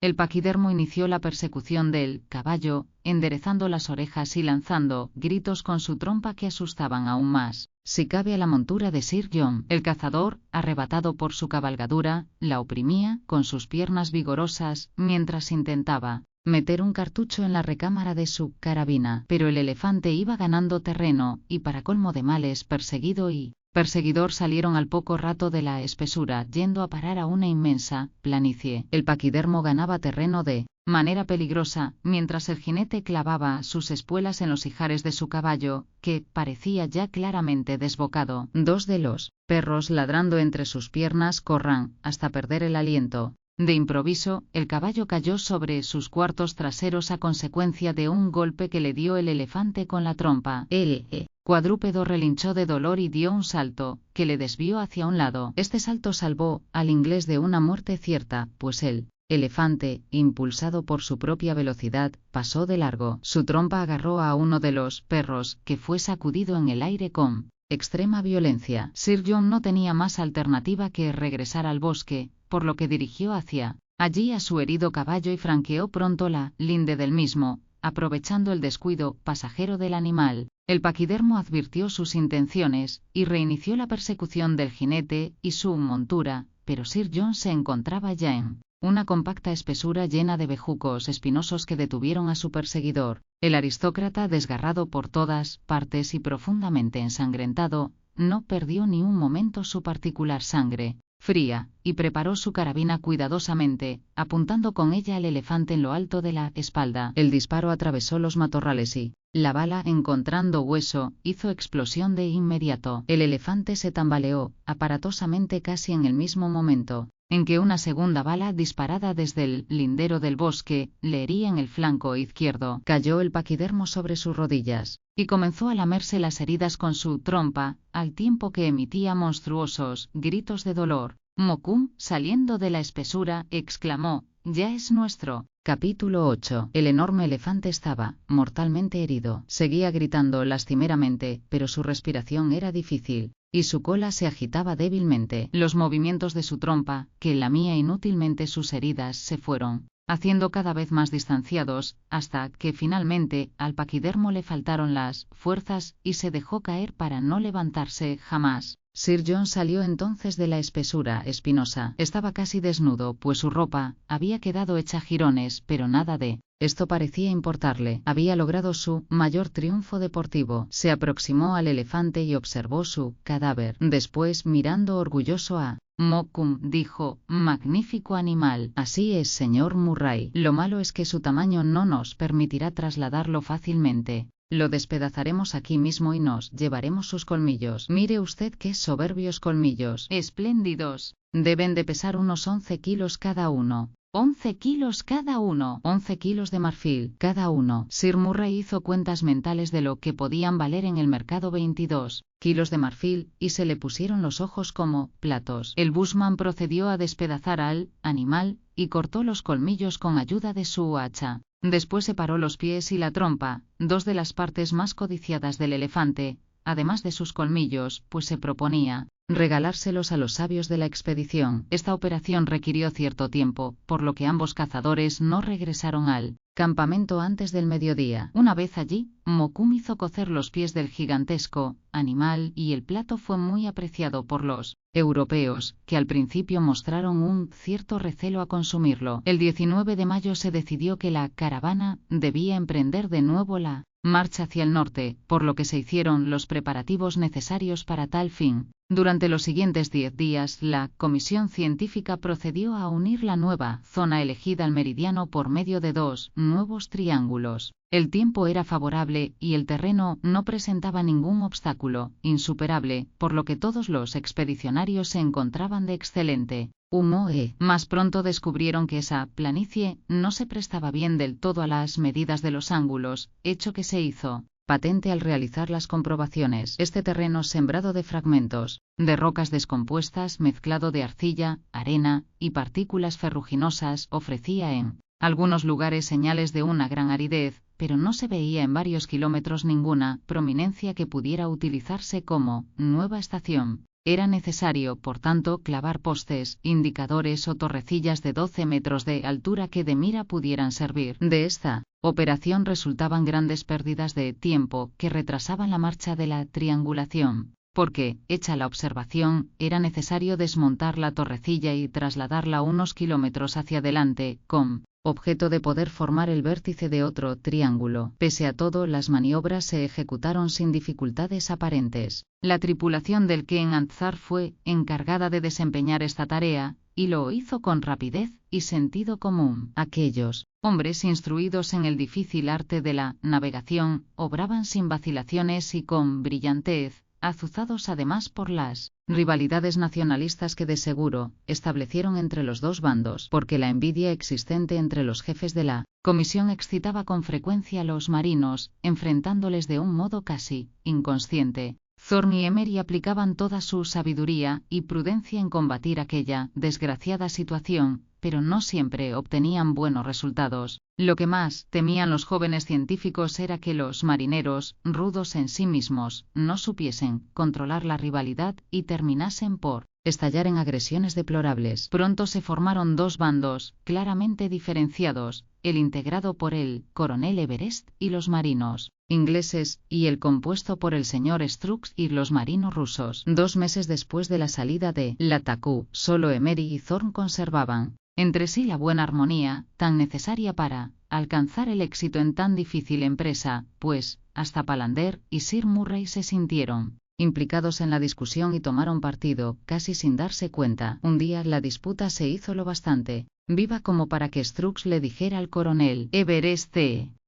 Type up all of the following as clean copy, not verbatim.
El paquidermo inició la persecución del caballo, enderezando las orejas y lanzando gritos con su trompa que asustaban aún más. Si cabe a la montura de Sir John. El cazador, arrebatado por su cabalgadura, la oprimía con sus piernas vigorosas, mientras intentaba meter un cartucho en la recámara de su carabina. Pero el elefante iba ganando terreno, y para colmo de males perseguido y perseguidor salieron al poco rato de la espesura, yendo a parar a una inmensa planicie. El paquidermo ganaba terreno de manera peligrosa, mientras el jinete clavaba sus espuelas en los ijares de su caballo, que parecía ya claramente desbocado. Dos de los perros ladrando entre sus piernas corran, hasta perder el aliento. De improviso, el caballo cayó sobre sus cuartos traseros a consecuencia de un golpe que le dio el elefante con la trompa. El cuadrúpedo relinchó de dolor y dio un salto, que le desvió hacia un lado. Este salto salvó al inglés de una muerte cierta, pues el elefante, impulsado por su propia velocidad, pasó de largo. Su trompa agarró a uno de los perros, que fue sacudido en el aire con extrema violencia. Sir John no tenía más alternativa que regresar al bosque, por lo que dirigió hacia allí a su herido caballo y franqueó pronto la linde del mismo, aprovechando el descuido pasajero del animal. El paquidermo advirtió sus intenciones, y reinició la persecución del jinete y su montura, pero Sir John se encontraba ya en una compacta espesura llena de bejucos espinosos que detuvieron a su perseguidor. El aristócrata, desgarrado por todas partes y profundamente ensangrentado, no perdió ni un momento su particular sangre fría, y preparó su carabina cuidadosamente, apuntando con ella al elefante en lo alto de la espalda. El disparo atravesó los matorrales y la bala, encontrando hueso, hizo explosión de inmediato. El elefante se tambaleó aparatosamente casi en el mismo momento en que una segunda bala disparada desde el lindero del bosque le hería en el flanco izquierdo. Cayó el paquidermo sobre sus rodillas y comenzó a lamerse las heridas con su trompa, al tiempo que emitía monstruosos gritos de dolor. Mokoum, saliendo de la espesura, exclamó: «¡Ya es nuestro!». Capítulo 8. El enorme elefante estaba mortalmente herido. Seguía gritando lastimeramente, pero su respiración era difícil, y su cola se agitaba débilmente. Los movimientos de su trompa, que lamía inútilmente sus heridas, se fueron haciendo cada vez más distanciados, hasta que finalmente al paquidermo le faltaron las fuerzas y se dejó caer para no levantarse jamás. Sir John salió entonces de la espesura espinosa. Estaba casi desnudo, pues su ropa había quedado hecha jirones, pero nada de esto parecía importarle. Había logrado su mayor triunfo deportivo. Se aproximó al elefante y observó su cadáver. Después, mirando orgulloso a Mokoum, dijo: «Magnífico animal». «Así es, señor Murray. Lo malo es que su tamaño no nos permitirá trasladarlo fácilmente. Lo despedazaremos aquí mismo y nos llevaremos sus colmillos. Mire usted qué soberbios colmillos. Espléndidos. Deben de pesar unos 11 kilos cada uno». 11 kilos cada uno. 11 kilos de marfil cada uno. Sir Murray hizo cuentas mentales de lo que podían valer en el mercado 22 kilos de marfil, y se le pusieron los ojos como platos. El bushman procedió a despedazar al animal, y cortó los colmillos con ayuda de su hacha. Después separó los pies y la trompa, dos de las partes más codiciadas del elefante, además de sus colmillos, pues se proponía regalárselos a los sabios de la expedición. Esta operación requirió cierto tiempo, por lo que ambos cazadores no regresaron al campamento antes del mediodía. Una vez allí, Mokoum hizo cocer los pies del gigantesco animal, y el plato fue muy apreciado por los europeos, que al principio mostraron un cierto recelo a consumirlo. El 19 de mayo se decidió que la caravana debía emprender de nuevo la marcha hacia el norte, por lo que se hicieron los preparativos necesarios para tal fin. Durante los siguientes 10 días, la comisión científica procedió a unir la nueva zona elegida al meridiano por medio de dos nuevos triángulos. El tiempo era favorable y el terreno no presentaba ningún obstáculo insuperable, por lo que todos los expedicionarios se encontraban de excelente humor. Más pronto descubrieron que esa planicie no se prestaba bien del todo a las medidas de los ángulos, hecho que se hizo patente al realizar las comprobaciones. Este terreno sembrado de fragmentos de rocas descompuestas mezclado de arcilla, arena y partículas ferruginosas ofrecía en algunos lugares señales de una gran aridez, pero no se veía en varios kilómetros ninguna prominencia que pudiera utilizarse como nueva estación. Era necesario, por tanto, clavar postes, indicadores o torrecillas de 12 metros de altura que de mira pudieran servir. De esta operación resultaban grandes pérdidas de tiempo que retrasaban la marcha de la triangulación, porque, hecha la observación, era necesario desmontar la torrecilla y trasladarla unos kilómetros hacia adelante, con objeto de poder formar el vértice de otro triángulo. Pese a todo, las maniobras se ejecutaron sin dificultades aparentes. La tripulación del Ken Anzar fue encargada de desempeñar esta tarea, y lo hizo con rapidez y sentido común. Aquellos hombres instruidos en el difícil arte de la navegación obraban sin vacilaciones y con brillantez, azuzados además por las rivalidades nacionalistas que de seguro establecieron entre los dos bandos, porque la envidia existente entre los jefes de la comisión excitaba con frecuencia a los marinos, enfrentándoles de un modo casi inconsciente. Thorne y Emery aplicaban toda su sabiduría y prudencia en combatir aquella desgraciada situación, pero no siempre obtenían buenos resultados. Lo que más temían los jóvenes científicos era que los marineros, rudos en sí mismos, no supiesen controlar la rivalidad y terminasen por estallar en agresiones deplorables. Pronto se formaron dos bandos, claramente diferenciados, el integrado por el coronel Everest y los marinos ingleses, y el compuesto por el señor Strux y los marinos rusos. 2 meses después de la salida de la Taku, solo Emery y Thorne conservaban entre sí la buena armonía, tan necesaria para alcanzar el éxito en tan difícil empresa, pues hasta Palander y Sir Murray se sintieron implicados en la discusión y tomaron partido, casi sin darse cuenta. Un día la disputa se hizo lo bastante viva como para que Strux le dijera al coronel Everest: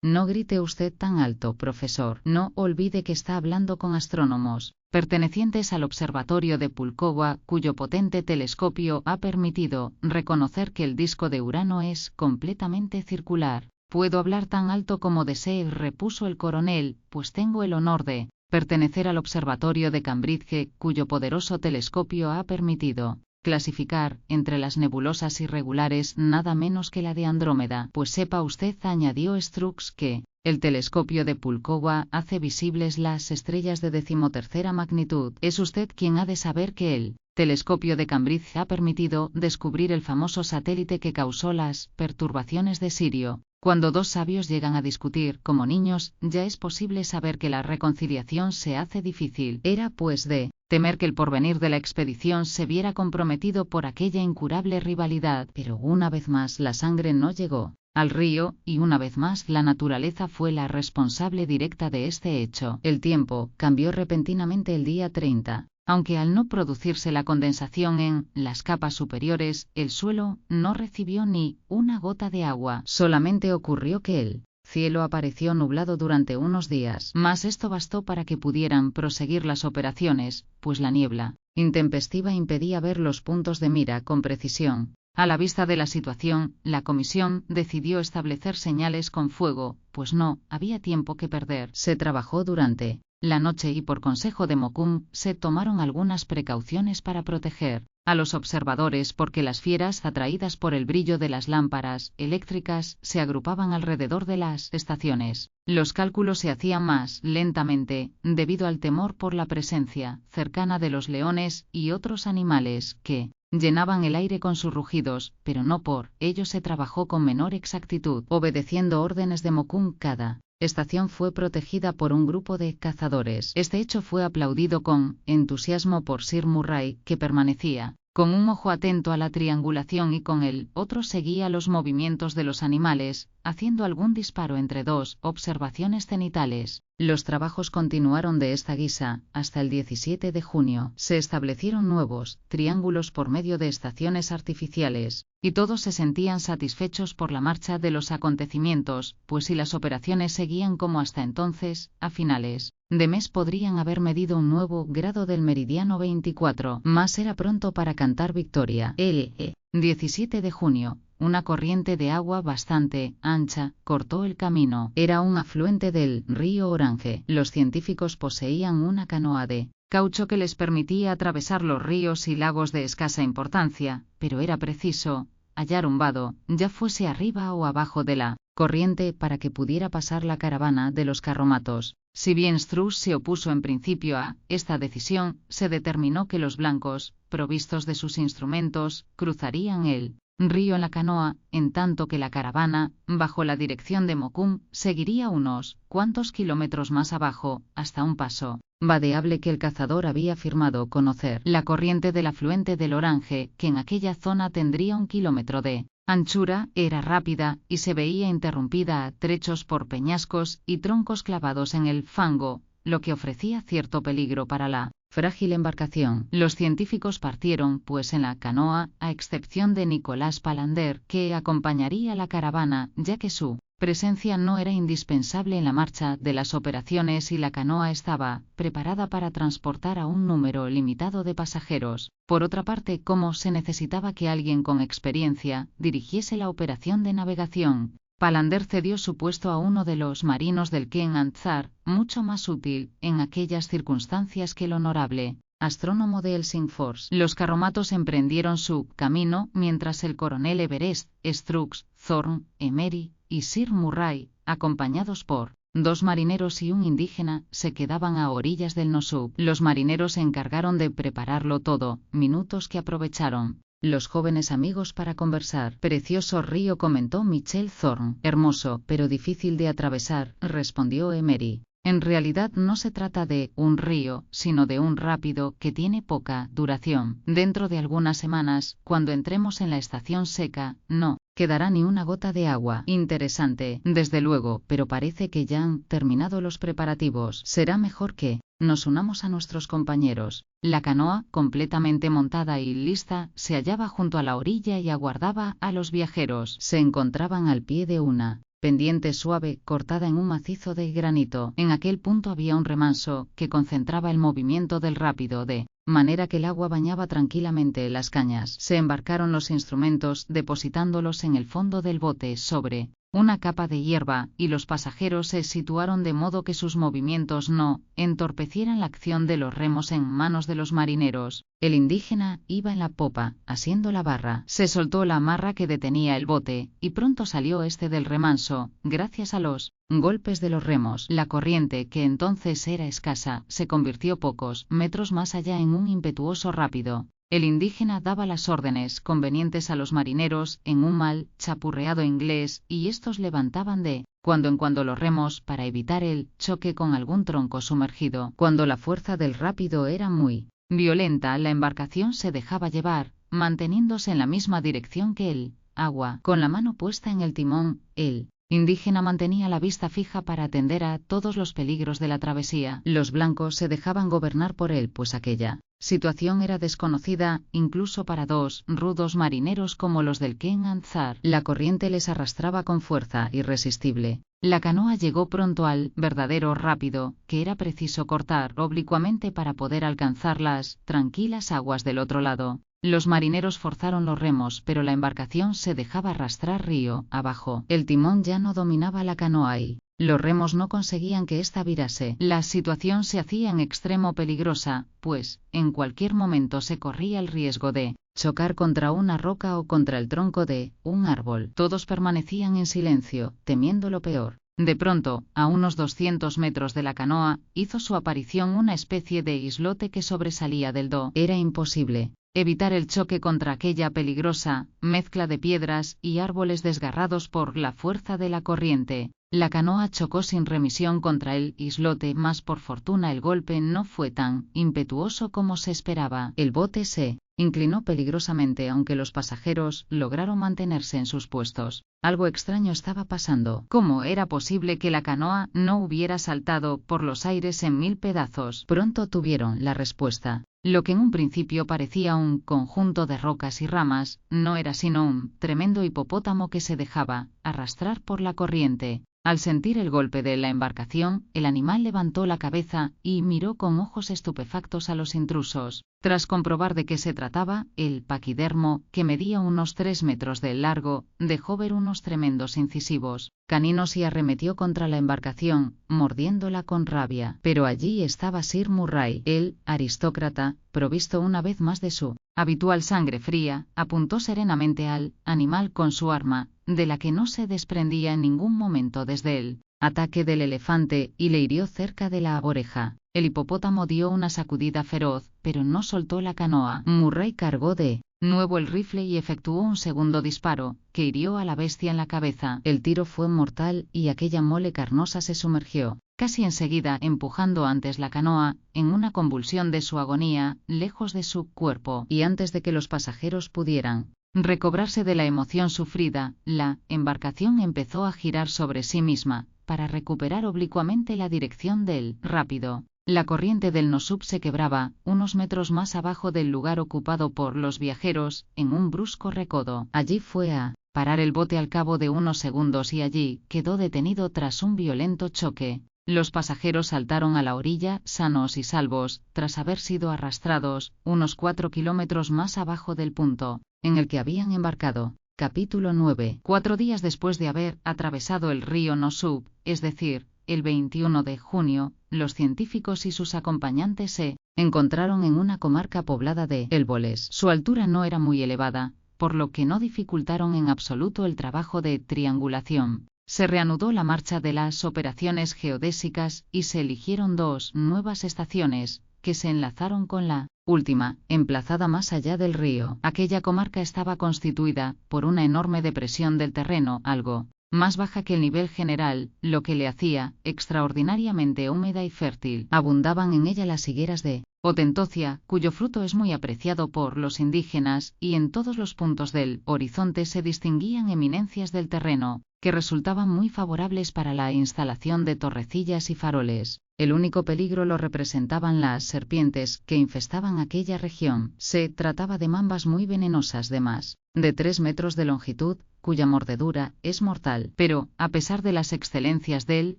no grite usted tan alto, profesor. No olvide que está hablando con astrónomos pertenecientes al observatorio de Pulkowa, cuyo potente telescopio ha permitido reconocer que el disco de Urano es completamente circular. Puedo hablar tan alto como desee, repuso el coronel, pues tengo el honor de pertenecer al observatorio de Cambridge, cuyo poderoso telescopio ha permitido clasificar entre las nebulosas irregulares nada menos que la de Andrómeda. Pues sepa usted, añadió Strux, que el telescopio de Pulkowa hace visibles las estrellas de 13ª magnitud. Es usted quien ha de saber que el telescopio de Cambridge ha permitido descubrir el famoso satélite que causó las perturbaciones de Sirio. Cuando dos sabios llegan a discutir como niños, ya es posible saber que la reconciliación se hace difícil. Era, pues, de temer que el porvenir de la expedición se viera comprometido por aquella incurable rivalidad. Pero una vez más la sangre no llegó al río, y una vez más la naturaleza fue la responsable directa de este hecho. El tiempo cambió repentinamente el día 30. Aunque al no producirse la condensación en las capas superiores, el suelo no recibió ni una gota de agua. Solamente ocurrió que el cielo apareció nublado durante unos días, mas esto bastó para que pudieran proseguir las operaciones, pues la niebla intempestiva impedía ver los puntos de mira con precisión. A la vista de la situación, la comisión decidió establecer señales con fuego, pues no había tiempo que perder. Se trabajó durante la noche y por consejo de Mokoum se tomaron algunas precauciones para proteger a los observadores, porque las fieras, atraídas por el brillo de las lámparas eléctricas, se agrupaban alrededor de las estaciones. Los cálculos se hacían más lentamente, debido al temor por la presencia cercana de los leones y otros animales que llenaban el aire con sus rugidos, pero no por ello se trabajó con menor exactitud. Obedeciendo órdenes de Mokoum, cada estación fue protegida por un grupo de cazadores. Este hecho fue aplaudido con entusiasmo por Sir Murray, que permanecía con un ojo atento a la triangulación y con el otro seguía los movimientos de los animales, haciendo algún disparo entre dos observaciones cenitales. Los trabajos continuaron de esta guisa hasta el 17 de junio. Se establecieron nuevos triángulos por medio de estaciones artificiales, y todos se sentían satisfechos por la marcha de los acontecimientos, pues si las operaciones seguían como hasta entonces, a finales de mes podrían haber medido un nuevo grado del meridiano 24, mas era pronto para cantar victoria. El 17 de junio, una corriente de agua bastante ancha cortó el camino. Era un afluente del río Orange. Los científicos poseían una canoa de caucho que les permitía atravesar los ríos y lagos de escasa importancia, pero era preciso hallar un vado, ya fuese arriba o abajo de la corriente para que pudiera pasar la caravana de los carromatos. Si bien Strux se opuso en principio a esta decisión, se determinó que los blancos, provistos de sus instrumentos, cruzarían el río en la canoa, en tanto que la caravana, bajo la dirección de Mokoum, seguiría unos cuantos kilómetros más abajo, hasta un paso vadeable que el cazador había afirmado conocer. La corriente del afluente del Orange, que en aquella zona tendría 1 kilómetro de anchura, era rápida, y se veía interrumpida a trechos por peñascos y troncos clavados en el fango, lo que ofrecía cierto peligro para la frágil embarcación. Los científicos partieron, pues, en la canoa, a excepción de Nicolas Palander, que acompañaría la caravana, ya que su presencia no era indispensable en la marcha de las operaciones y la canoa estaba preparada para transportar a un número limitado de pasajeros. Por otra parte, como se necesitaba que alguien con experiencia dirigiese la operación de navegación, Palander cedió su puesto a uno de los marinos del Ken Anzar, mucho más útil en aquellas circunstancias que el honorable astrónomo de Helsingfors. Los carromatos emprendieron su camino, mientras el coronel Everest, Strux, Thorn, Emery y Sir Murray, acompañados por 2 marineros y un indígena, se quedaban a orillas del Nosub. Los marineros se encargaron de prepararlo todo, minutos que aprovecharon los jóvenes amigos para conversar. Precioso río, comentó Michel Thorn. Hermoso, pero difícil de atravesar, respondió Emery. En realidad no se trata de un río, sino de un rápido que tiene poca duración. Dentro de algunas semanas, cuando entremos en la estación seca, no quedará ni una gota de agua. Interesante, desde luego, pero parece que ya han terminado los preparativos. Será mejor que nos unamos a nuestros compañeros. La canoa, completamente montada y lista, se hallaba junto a la orilla y aguardaba a los viajeros. Se encontraban al pie de una pendiente suave, cortada en un macizo de granito. En aquel punto había un remanso que concentraba el movimiento del rápido, de manera que el agua bañaba tranquilamente las cañas. Se embarcaron los instrumentos, depositándolos en el fondo del bote sobre una capa de hierba, y los pasajeros se situaron de modo que sus movimientos no entorpecieran la acción de los remos en manos de los marineros. El indígena iba en la popa, asiendo la barra. Se soltó la amarra que detenía el bote, y pronto salió este del remanso, gracias a los golpes de los remos. La corriente, que entonces era escasa, se convirtió pocos metros más allá en un impetuoso rápido. El indígena daba las órdenes convenientes a los marineros en un mal chapurreado inglés, y estos levantaban de cuando en cuando los remos para evitar el choque con algún tronco sumergido. Cuando la fuerza del rápido era muy violenta, la embarcación se dejaba llevar, manteniéndose en la misma dirección que el agua. Con la mano puesta en el timón, el indígena mantenía la vista fija para atender a todos los peligros de la travesía. Los blancos se dejaban gobernar por él, pues aquella situación era desconocida, incluso para 2 rudos marineros como los del Ken Anzar. La corriente les arrastraba con fuerza irresistible. La canoa llegó pronto al verdadero rápido, que era preciso cortar oblicuamente para poder alcanzar las tranquilas aguas del otro lado. Los marineros forzaron los remos, pero la embarcación se dejaba arrastrar río abajo. El timón ya no dominaba la canoa y los remos no conseguían que ésta virase. La situación se hacía en extremo peligrosa, pues, en cualquier momento se corría el riesgo de chocar contra una roca o contra el tronco de un árbol. Todos permanecían en silencio, temiendo lo peor. De pronto, a unos 200 metros de la canoa, hizo su aparición una especie de islote que sobresalía del do. Era imposible evitar el choque contra aquella peligrosa mezcla de piedras y árboles desgarrados por la fuerza de la corriente. La canoa chocó sin remisión contra el islote, mas por fortuna el golpe no fue tan impetuoso como se esperaba. El bote se inclinó peligrosamente, aunque los pasajeros lograron mantenerse en sus puestos. Algo extraño estaba pasando. ¿Cómo era posible que la canoa no hubiera saltado por los aires en 1000 pedazos? Pronto tuvieron la respuesta. Lo que en un principio parecía un conjunto de rocas y ramas, no era sino un tremendo hipopótamo que se dejaba arrastrar por la corriente. Al sentir el golpe de la embarcación, el animal levantó la cabeza y miró con ojos estupefactos a los intrusos. Tras comprobar de qué se trataba, el paquidermo, que medía unos 3 metros de largo, dejó ver unos tremendos incisivos caninos y arremetió contra la embarcación, mordiéndola con rabia. Pero allí estaba Sir Murray, el aristócrata, provisto una vez más de su habitual sangre fría, apuntó serenamente al animal con su arma, de la que no se desprendía en ningún momento desde el ataque del elefante, y le hirió cerca de la oreja. El hipopótamo dio una sacudida feroz, pero no soltó la canoa. Murray cargó de nuevo el rifle y efectuó un segundo disparo, que hirió a la bestia en la cabeza. El tiro fue mortal y aquella mole carnosa se sumergió, casi enseguida, empujando antes la canoa, en una convulsión de su agonía, lejos de su cuerpo, y antes de que los pasajeros pudieran recobrarse de la emoción sufrida, la embarcación empezó a girar sobre sí misma, para recuperar oblicuamente la dirección del rápido. La corriente del Nosup se quebraba, unos metros más abajo del lugar ocupado por los viajeros, en un brusco recodo. Allí fue a parar el bote al cabo de unos segundos y allí quedó detenido tras un violento choque. Los pasajeros saltaron a la orilla, sanos y salvos, tras haber sido arrastrados, unos 4 kilómetros más abajo del punto en el que habían embarcado. Capítulo 9. 4 días después de haber atravesado el río Nosup, es decir, el 21 de junio, los científicos y sus acompañantes se encontraron en una comarca poblada de élboles. Su altura no era muy elevada, por lo que no dificultaron en absoluto el trabajo de triangulación. Se reanudó la marcha de las operaciones geodésicas y se eligieron 2 nuevas estaciones, que se enlazaron con la última, emplazada más allá del río. Aquella comarca estaba constituida por una enorme depresión del terreno, algo más baja que el nivel general, lo que le hacía extraordinariamente húmeda y fértil. Abundaban en ella las higueras de Otentocia, cuyo fruto es muy apreciado por los indígenas, y en todos los puntos del horizonte se distinguían eminencias del terreno, que resultaban muy favorables para la instalación de torrecillas y faroles. El único peligro lo representaban las serpientes que infestaban aquella región. Se trataba de mambas muy venenosas de más de 3 metros de longitud, cuya mordedura es mortal. Pero, a pesar de las excelencias del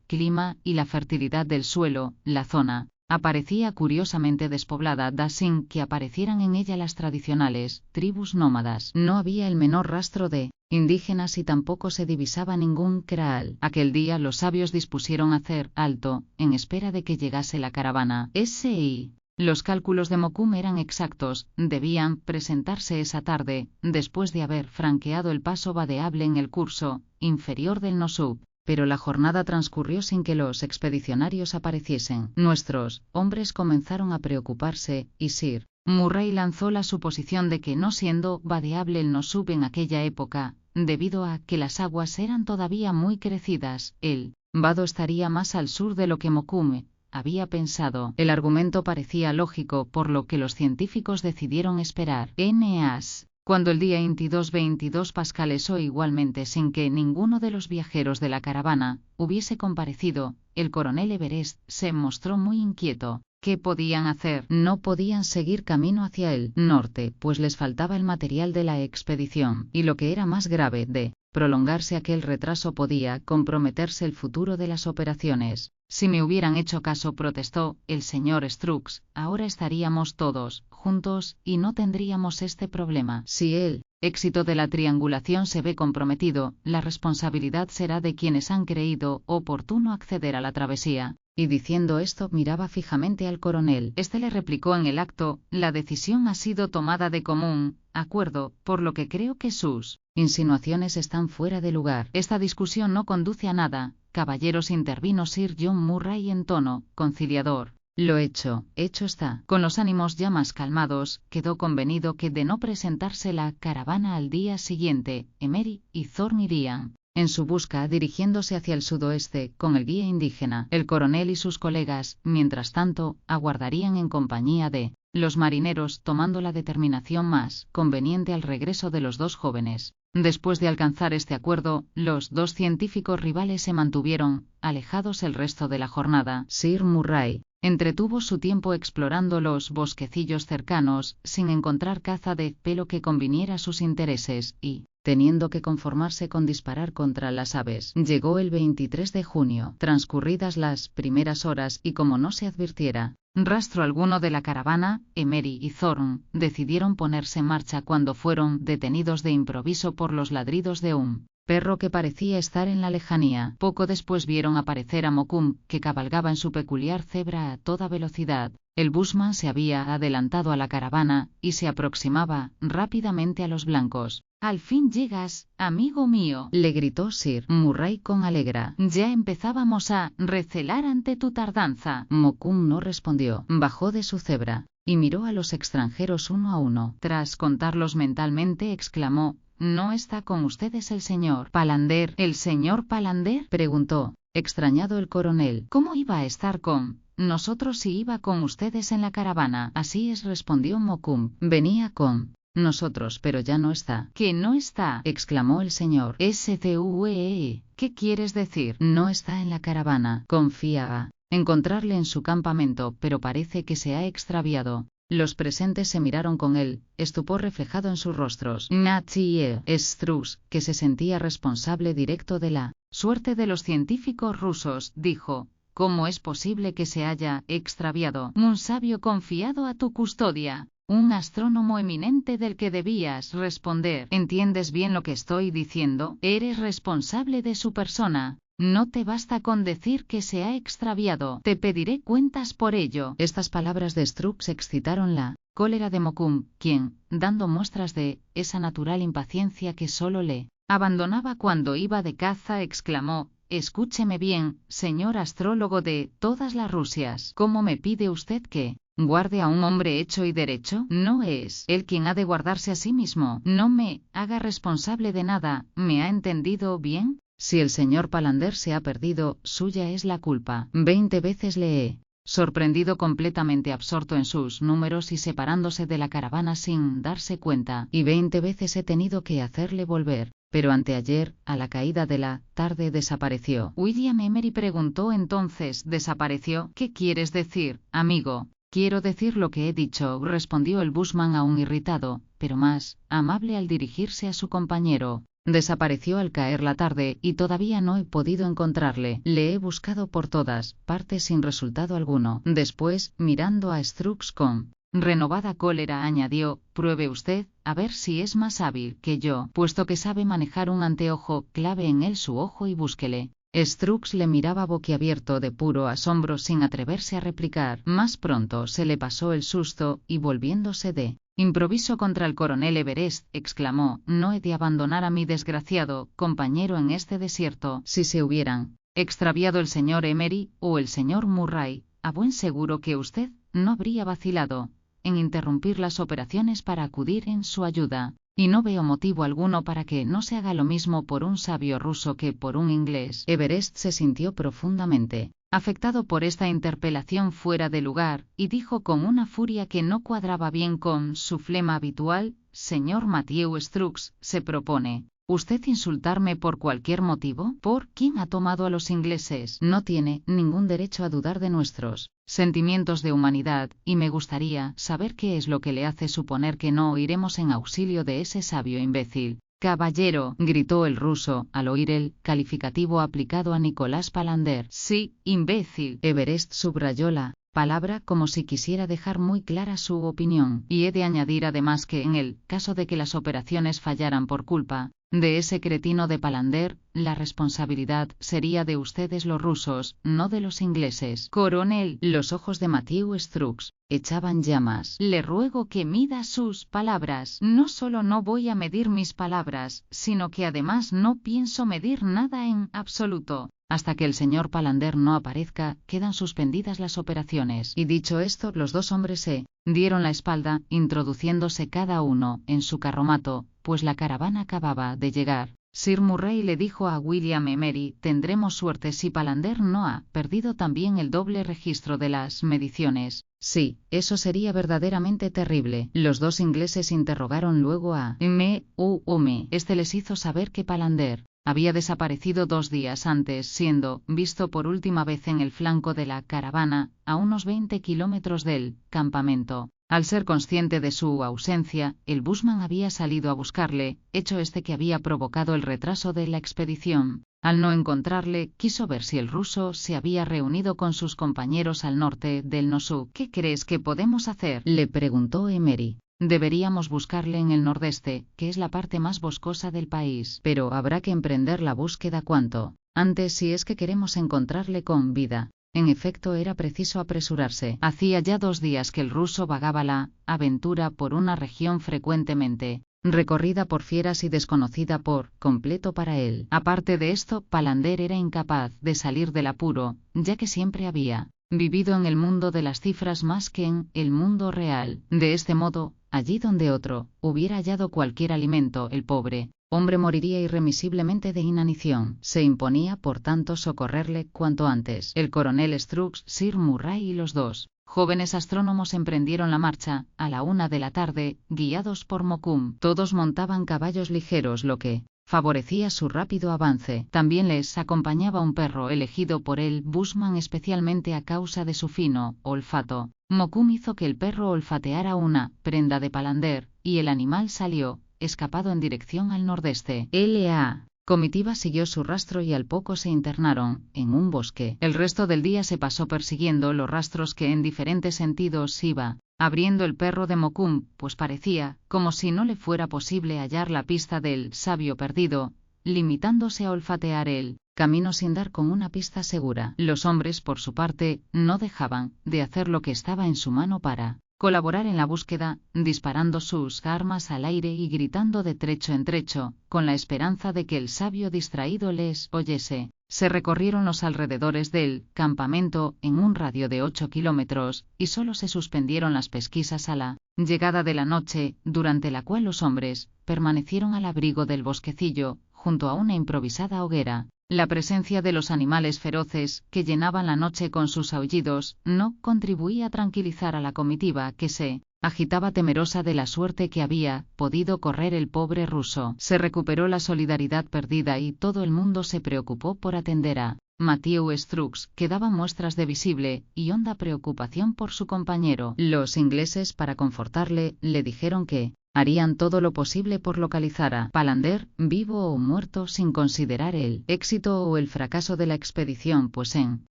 clima y la fertilidad del suelo, la zona aparecía curiosamente despoblada, sin que aparecieran en ella las tradicionales tribus nómadas. No había el menor rastro de indígenas y tampoco se divisaba ningún kraal. Aquel día los sabios dispusieron hacer alto, en espera de que llegase la caravana. S.I. Los cálculos de Mokoum eran exactos, debían presentarse esa tarde, después de haber franqueado el paso vadeable en el curso inferior del Nosup. Pero la jornada transcurrió sin que los expedicionarios apareciesen. Nuestros hombres comenzaron a preocuparse, y Sir Murray lanzó la suposición de que, no siendo vadeable el Nosup en aquella época, debido a que las aguas eran todavía muy crecidas, el vado estaría más al sur de lo que Mokoum había pensado. El argumento parecía lógico, por lo que los científicos decidieron esperar. Eneas. Cuando el día 22 pascales o igualmente sin que ninguno de los viajeros de la caravana hubiese comparecido, el coronel Everest se mostró muy inquieto. ¿Qué podían hacer? No podían seguir camino hacia el norte, pues les faltaba el material de la expedición, y lo que era más grave, de prolongarse aquel retraso podía comprometerse el futuro de las operaciones. Si me hubieran hecho caso, protestó el señor Strux, ahora estaríamos todos juntos y no tendríamos este problema. Si el éxito de la triangulación se ve comprometido, la responsabilidad será de quienes han creído oportuno acceder a la travesía. Y diciendo esto miraba fijamente al coronel. Este le replicó en el acto: la decisión ha sido tomada de común acuerdo, por lo que creo que sus insinuaciones están fuera de lugar. Esta discusión no conduce a nada, caballeros, intervino Sir John Murray en tono conciliador. Lo hecho está. Con los ánimos ya más calmados, quedó convenido que, de no presentarse la caravana al día siguiente, Emery y Thorne irían en su busca, dirigiéndose hacia el sudoeste, con el guía indígena. El coronel y sus colegas, mientras tanto, aguardarían en compañía de los marineros, tomando la determinación más conveniente al regreso de los 2 jóvenes. Después de alcanzar este acuerdo, los 2 científicos rivales se mantuvieron alejados el resto de la jornada. Sir Murray entretuvo su tiempo explorando los bosquecillos cercanos, sin encontrar caza de pelo que conviniera a sus intereses, y teniendo que conformarse con disparar contra las aves. Llegó el 23 de junio, transcurridas las primeras horas, y como no se advirtiera rastro alguno de la caravana, Emery y Thorne decidieron ponerse en marcha cuando fueron detenidos de improviso por los ladridos de un perro que parecía estar en la lejanía. Poco después vieron aparecer a Mokoum, que cabalgaba en su peculiar cebra a toda velocidad. El bushman se había adelantado a la caravana, y se aproximaba rápidamente a los blancos. «Al fin llegas, amigo mío», le gritó Sir Murray con alegra. «Ya empezábamos a recelar ante tu tardanza». Mokoum no respondió. Bajó de su cebra y miró a los extranjeros uno a uno. Tras contarlos mentalmente, exclamó: «¿No está con ustedes el señor Palander?» «¿El señor Palander?», preguntó, extrañado el coronel. «¿Cómo iba a estar con nosotros si iba con ustedes en la caravana?» «Así es», respondió Mokoum. «Venía con nosotros, pero ya no está». «¿Que no está?», exclamó el señor Stue. «¿Qué quieres decir?». «No está en la caravana. Confía encontrarle en su campamento, pero parece que se ha extraviado». Los presentes se miraron con el estupor reflejado en sus rostros. Mathieu Strux, que se sentía responsable directo de la suerte de los científicos rusos, dijo: «¿Cómo es posible que se haya extraviado un sabio confiado a tu custodia? Un astrónomo eminente del que debías responder. ¿Entiendes bien lo que estoy diciendo? Eres responsable de su persona. No te basta con decir que se ha extraviado. Te pediré cuentas por ello». Estas palabras de Strux excitaron la cólera de Mokoum, quien, dando muestras de esa natural impaciencia que solo le abandonaba cuando iba de caza, exclamó: «Escúcheme bien, señor astrólogo de todas las Rusias. ¿Cómo me pide usted que guarde a un hombre hecho y derecho? No es él quien ha de guardarse a sí mismo. No me haga responsable de nada. ¿Me ha entendido bien? Si el señor Palander se ha perdido, suya es la culpa. 20 veces le he sorprendido completamente absorto en sus números y separándose de la caravana sin darse cuenta, y 20 veces he tenido que hacerle volver. Pero anteayer, a la caída de la tarde, desapareció». William Emery preguntó entonces: «¿Desapareció? ¿Qué quieres decir, amigo?» «Quiero decir lo que he dicho», respondió el bushman aún irritado, pero más amable al dirigirse a su compañero. «Desapareció al caer la tarde, y todavía no he podido encontrarle. Le he buscado por todas partes sin resultado alguno». Después, mirando a Strux con renovada cólera, añadió: «Pruebe usted, a ver si es más hábil que yo, puesto que sabe manejar un anteojo, clave en él su ojo y búsquele». Strux le miraba boquiabierto de puro asombro sin atreverse a replicar. Más pronto se le pasó el susto, y volviéndose de improviso contra el coronel Everest, exclamó: «No he de abandonar a mi desgraciado compañero en este desierto. Si se hubieran extraviado el señor Emery o el señor Murray, a buen seguro que usted no habría vacilado en interrumpir las operaciones para acudir en su ayuda. Y no veo motivo alguno para que no se haga lo mismo por un sabio ruso que por un inglés». Everest se sintió profundamente afectado por esta interpelación fuera de lugar, y dijo con una furia que no cuadraba bien con su flema habitual: «Señor Mathieu Strux, ¿se propone usted insultarme por cualquier motivo? ¿Por quién ha tomado a los ingleses? No tiene ningún derecho a dudar de nuestros sentimientos de humanidad, y me gustaría saber qué es lo que le hace suponer que no iremos en auxilio de ese sabio imbécil». «Caballero», gritó el ruso, al oír el calificativo aplicado a Nicolás Palander. «Sí, imbécil». Everest subrayó la palabra como si quisiera dejar muy clara su opinión. «Y he de añadir además que en el caso de que las operaciones fallaran por culpa de ese cretino de Palander, la responsabilidad sería de ustedes los rusos, no de los ingleses». «Coronel». Los ojos de Mathieu Strux echaban llamas. «Le ruego que mida sus palabras. No solo no voy a medir mis palabras, sino que además no pienso medir nada en absoluto. Hasta que el señor Palander no aparezca, quedan suspendidas las operaciones». Y dicho esto, los dos hombres se dieron la espalda, introduciéndose cada uno en su carromato, pues la caravana acababa de llegar. Sir Murray le dijo a William Emery: «Tendremos suerte si Palander no ha perdido también el doble registro de las mediciones». «Sí, eso sería verdaderamente terrible». Los dos ingleses interrogaron luego a M.U.M. Este les hizo saber que Palander había desaparecido 2 días antes, siendo visto por última vez en el flanco de la caravana, a unos 20 kilómetros del campamento. Al ser consciente de su ausencia, el bushman había salido a buscarle, hecho este que había provocado el retraso de la expedición. Al no encontrarle, quiso ver si el ruso se había reunido con sus compañeros al norte del Nosu. «¿Qué crees que podemos hacer?», le preguntó Emery. Deberíamos buscarle en el nordeste, que es la parte más boscosa del país. Pero habrá que emprender la búsqueda cuanto antes si es que queremos encontrarle con vida. En efecto, era preciso apresurarse. Hacía ya 2 días que el ruso vagaba la aventura por una región frecuentemente recorrida por fieras y desconocida por completo para él. Aparte de esto, Palander era incapaz de salir del apuro, ya que siempre había vivido en el mundo de las cifras más que en el mundo real. De este modo, allí donde otro hubiera hallado cualquier alimento, el pobre hombre moriría irremisiblemente de inanición. Se imponía, por tanto, socorrerle cuanto antes. El coronel Strux, Sir Murray y los 2 jóvenes astrónomos emprendieron la marcha a la 1 de la tarde, guiados por Mokoum. Todos montaban caballos ligeros, lo que favorecía su rápido avance. También les acompañaba un perro elegido por el bushman especialmente a causa de su fino olfato. Mokoum hizo que el perro olfateara una prenda de Palander, y el animal salió escapado en dirección al nordeste. La comitiva siguió su rastro y al poco se internaron en un bosque. El resto del día se pasó persiguiendo los rastros que en diferentes sentidos iba abriendo el perro de Mokoum, pues parecía como si no le fuera posible hallar la pista del sabio perdido, limitándose a olfatear el camino sin dar con una pista segura. Los hombres, por su parte, no dejaban de hacer lo que estaba en su mano para colaborar en la búsqueda, disparando sus armas al aire y gritando de trecho en trecho, con la esperanza de que el sabio distraído les oyese. Se recorrieron los alrededores del campamento en un radio de 8 kilómetros, y solo se suspendieron las pesquisas a la llegada de la noche, durante la cual los hombres permanecieron al abrigo del bosquecillo, junto a una improvisada hoguera. La presencia de los animales feroces, que llenaban la noche con sus aullidos, no contribuía a tranquilizar a la comitiva, que se agitaba temerosa de la suerte que había podido correr el pobre ruso. Se recuperó la solidaridad perdida y todo el mundo se preocupó por atender a Matthew Strux, que daba muestras de visible y honda preocupación por su compañero. Los ingleses, para confortarle, le dijeron que harían todo lo posible por localizar a Palander, vivo o muerto, sin considerar el éxito o el fracaso de la expedición, pues en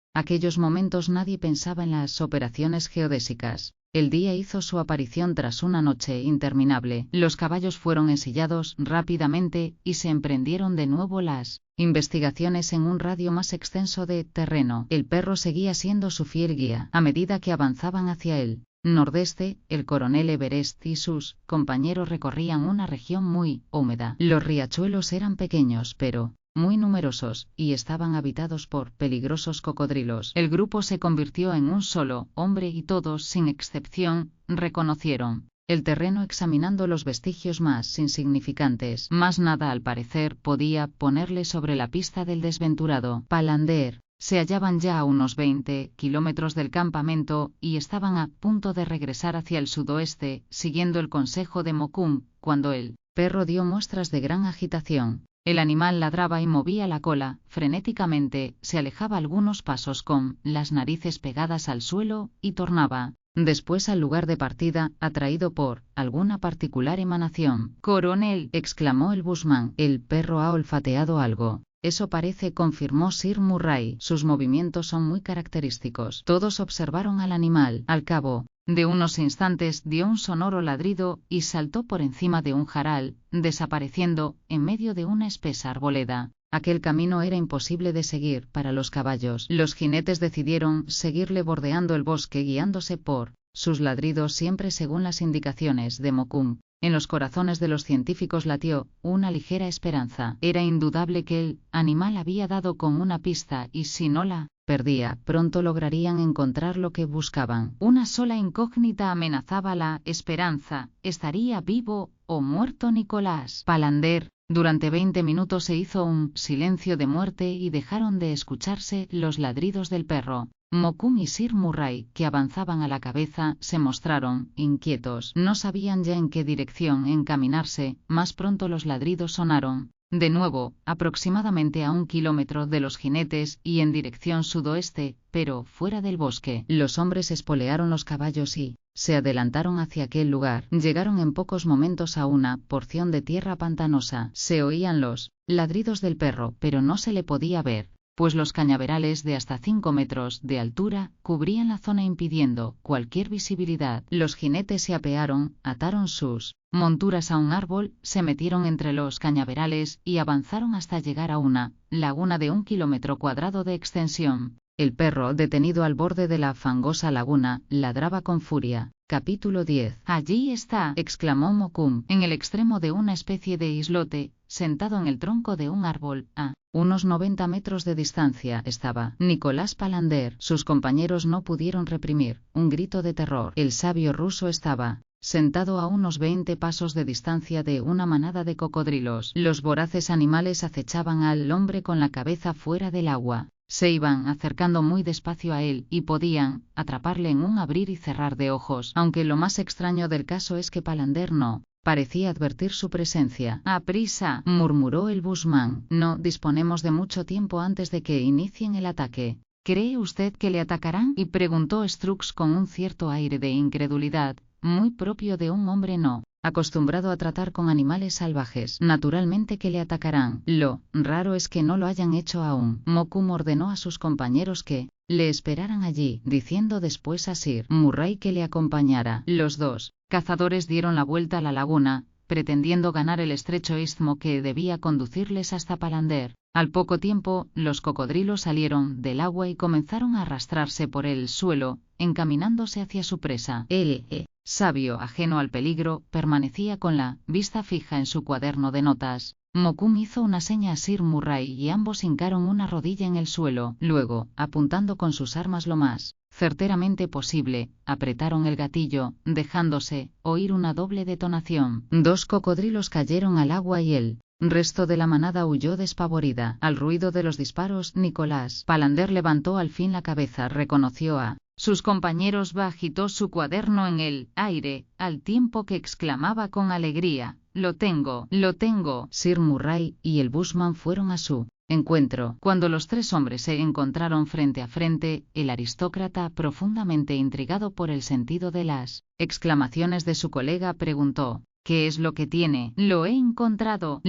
aquellos momentos nadie pensaba en las operaciones geodésicas. El día hizo su aparición tras una noche interminable. Los caballos fueron ensillados rápidamente y se emprendieron de nuevo las investigaciones en un radio más extenso de terreno. El perro seguía siendo su fiel guía. A medida que avanzaban hacia él nordeste, el coronel Everest y sus compañeros recorrían una región muy húmeda. Los riachuelos eran pequeños pero muy numerosos, y estaban habitados por peligrosos cocodrilos. El grupo se convirtió en un solo hombre y todos, sin excepción, reconocieron el terreno examinando los vestigios más insignificantes. Más nada, al parecer, podía ponerle sobre la pista del desventurado Palander. Se hallaban ya a unos 20 kilómetros del campamento y estaban a punto de regresar hacia el sudoeste, siguiendo el consejo de Mokoum, cuando el perro dio muestras de gran agitación. El animal ladraba y movía la cola frenéticamente, se alejaba algunos pasos con las narices pegadas al suelo y tornaba después al lugar de partida, atraído por alguna particular emanación. «Coronel», exclamó el bushman, «el perro ha olfateado algo». «Eso parece», confirmó Sir Murray. «Sus movimientos son muy característicos». Todos observaron al animal. Al cabo de unos instantes dio un sonoro ladrido y saltó por encima de un jaral, desapareciendo en medio de una espesa arboleda. Aquel camino era imposible de seguir para los caballos. Los jinetes decidieron seguirle bordeando el bosque, guiándose por sus ladridos siempre según las indicaciones de Mokoum. En los corazones de los científicos latió una ligera esperanza. Era indudable que el animal había dado con una pista y si no la perdía, pronto lograrían encontrar lo que buscaban. Una sola incógnita amenazaba la esperanza: ¿estaría vivo o muerto Nicolás Palander? Durante 20 minutos se hizo un silencio de muerte y dejaron de escucharse los ladridos del perro. Mokoum y Sir Murray, que avanzaban a la cabeza, se mostraron inquietos. No sabían ya en qué dirección encaminarse. Más pronto los ladridos sonaron de nuevo, aproximadamente a 1 kilómetro de los jinetes y en dirección sudoeste, pero fuera del bosque. Los hombres espolearon los caballos y se adelantaron hacia aquel lugar. Llegaron en pocos momentos a una porción de tierra pantanosa. Se oían los ladridos del perro, pero no se le podía ver. pues los cañaverales de hasta 5 metros de altura cubrían la zona impidiendo cualquier visibilidad. Los jinetes se apearon, ataron sus monturas a un árbol, se metieron entre los cañaverales y avanzaron hasta llegar a una laguna de 1 kilómetro cuadrado de extensión. El perro, detenido al borde de la fangosa laguna, ladraba con furia. Capítulo 10. Allí está, exclamó Mokoum, en el extremo de una especie de islote, sentado en el tronco de un árbol. A unos 90 metros de distancia estaba Nicolás Palander. Sus compañeros no pudieron reprimir un grito de terror. El sabio ruso estaba sentado a unos 20 pasos de distancia de una manada de cocodrilos. Los voraces animales acechaban al hombre con la cabeza fuera del agua. Se iban acercando muy despacio a él y podían atraparle en un abrir y cerrar de ojos, aunque lo más extraño del caso es que Palander no parecía advertir su presencia. «¡Aprisa!», murmuró el bushman. «No disponemos de mucho tiempo antes de que inicien el ataque». «¿Cree usted que le atacarán?», y preguntó Strux con un cierto aire de incredulidad, muy propio de un hombre no acostumbrado a tratar con animales salvajes. «Naturalmente que le atacarán. Lo raro es que no lo hayan hecho aún». Mokoum ordenó a sus compañeros que le esperaran allí, diciendo después a Sir Murray que le acompañara. Los dos cazadores dieron la vuelta a la laguna, pretendiendo ganar el estrecho istmo que debía conducirles hasta Palander. Al poco tiempo, los cocodrilos salieron del agua y comenzaron a arrastrarse por el suelo, encaminándose hacia su presa. El sabio, ajeno al peligro, permanecía con la vista fija en su cuaderno de notas. Mokoum hizo una seña a Sir Murray y ambos hincaron una rodilla en el suelo. Luego, apuntando con sus armas lo más certeramente posible, apretaron el gatillo, dejándose oír una doble detonación. 2 cocodrilos cayeron al agua y el resto de la manada huyó despavorida. Al ruido de los disparos, Nicolás Palander levantó al fin la cabeza, reconoció a sus compañeros, agitó su cuaderno en el aire, al tiempo que exclamaba con alegría: «Lo tengo, lo tengo». Sir Murray y el bushman fueron a su encuentro. Cuando los 3 hombres se encontraron frente a frente, el aristócrata, profundamente intrigado por el sentido de las exclamaciones de su colega, preguntó: «¿Qué es lo que tiene?». «Lo he encontrado,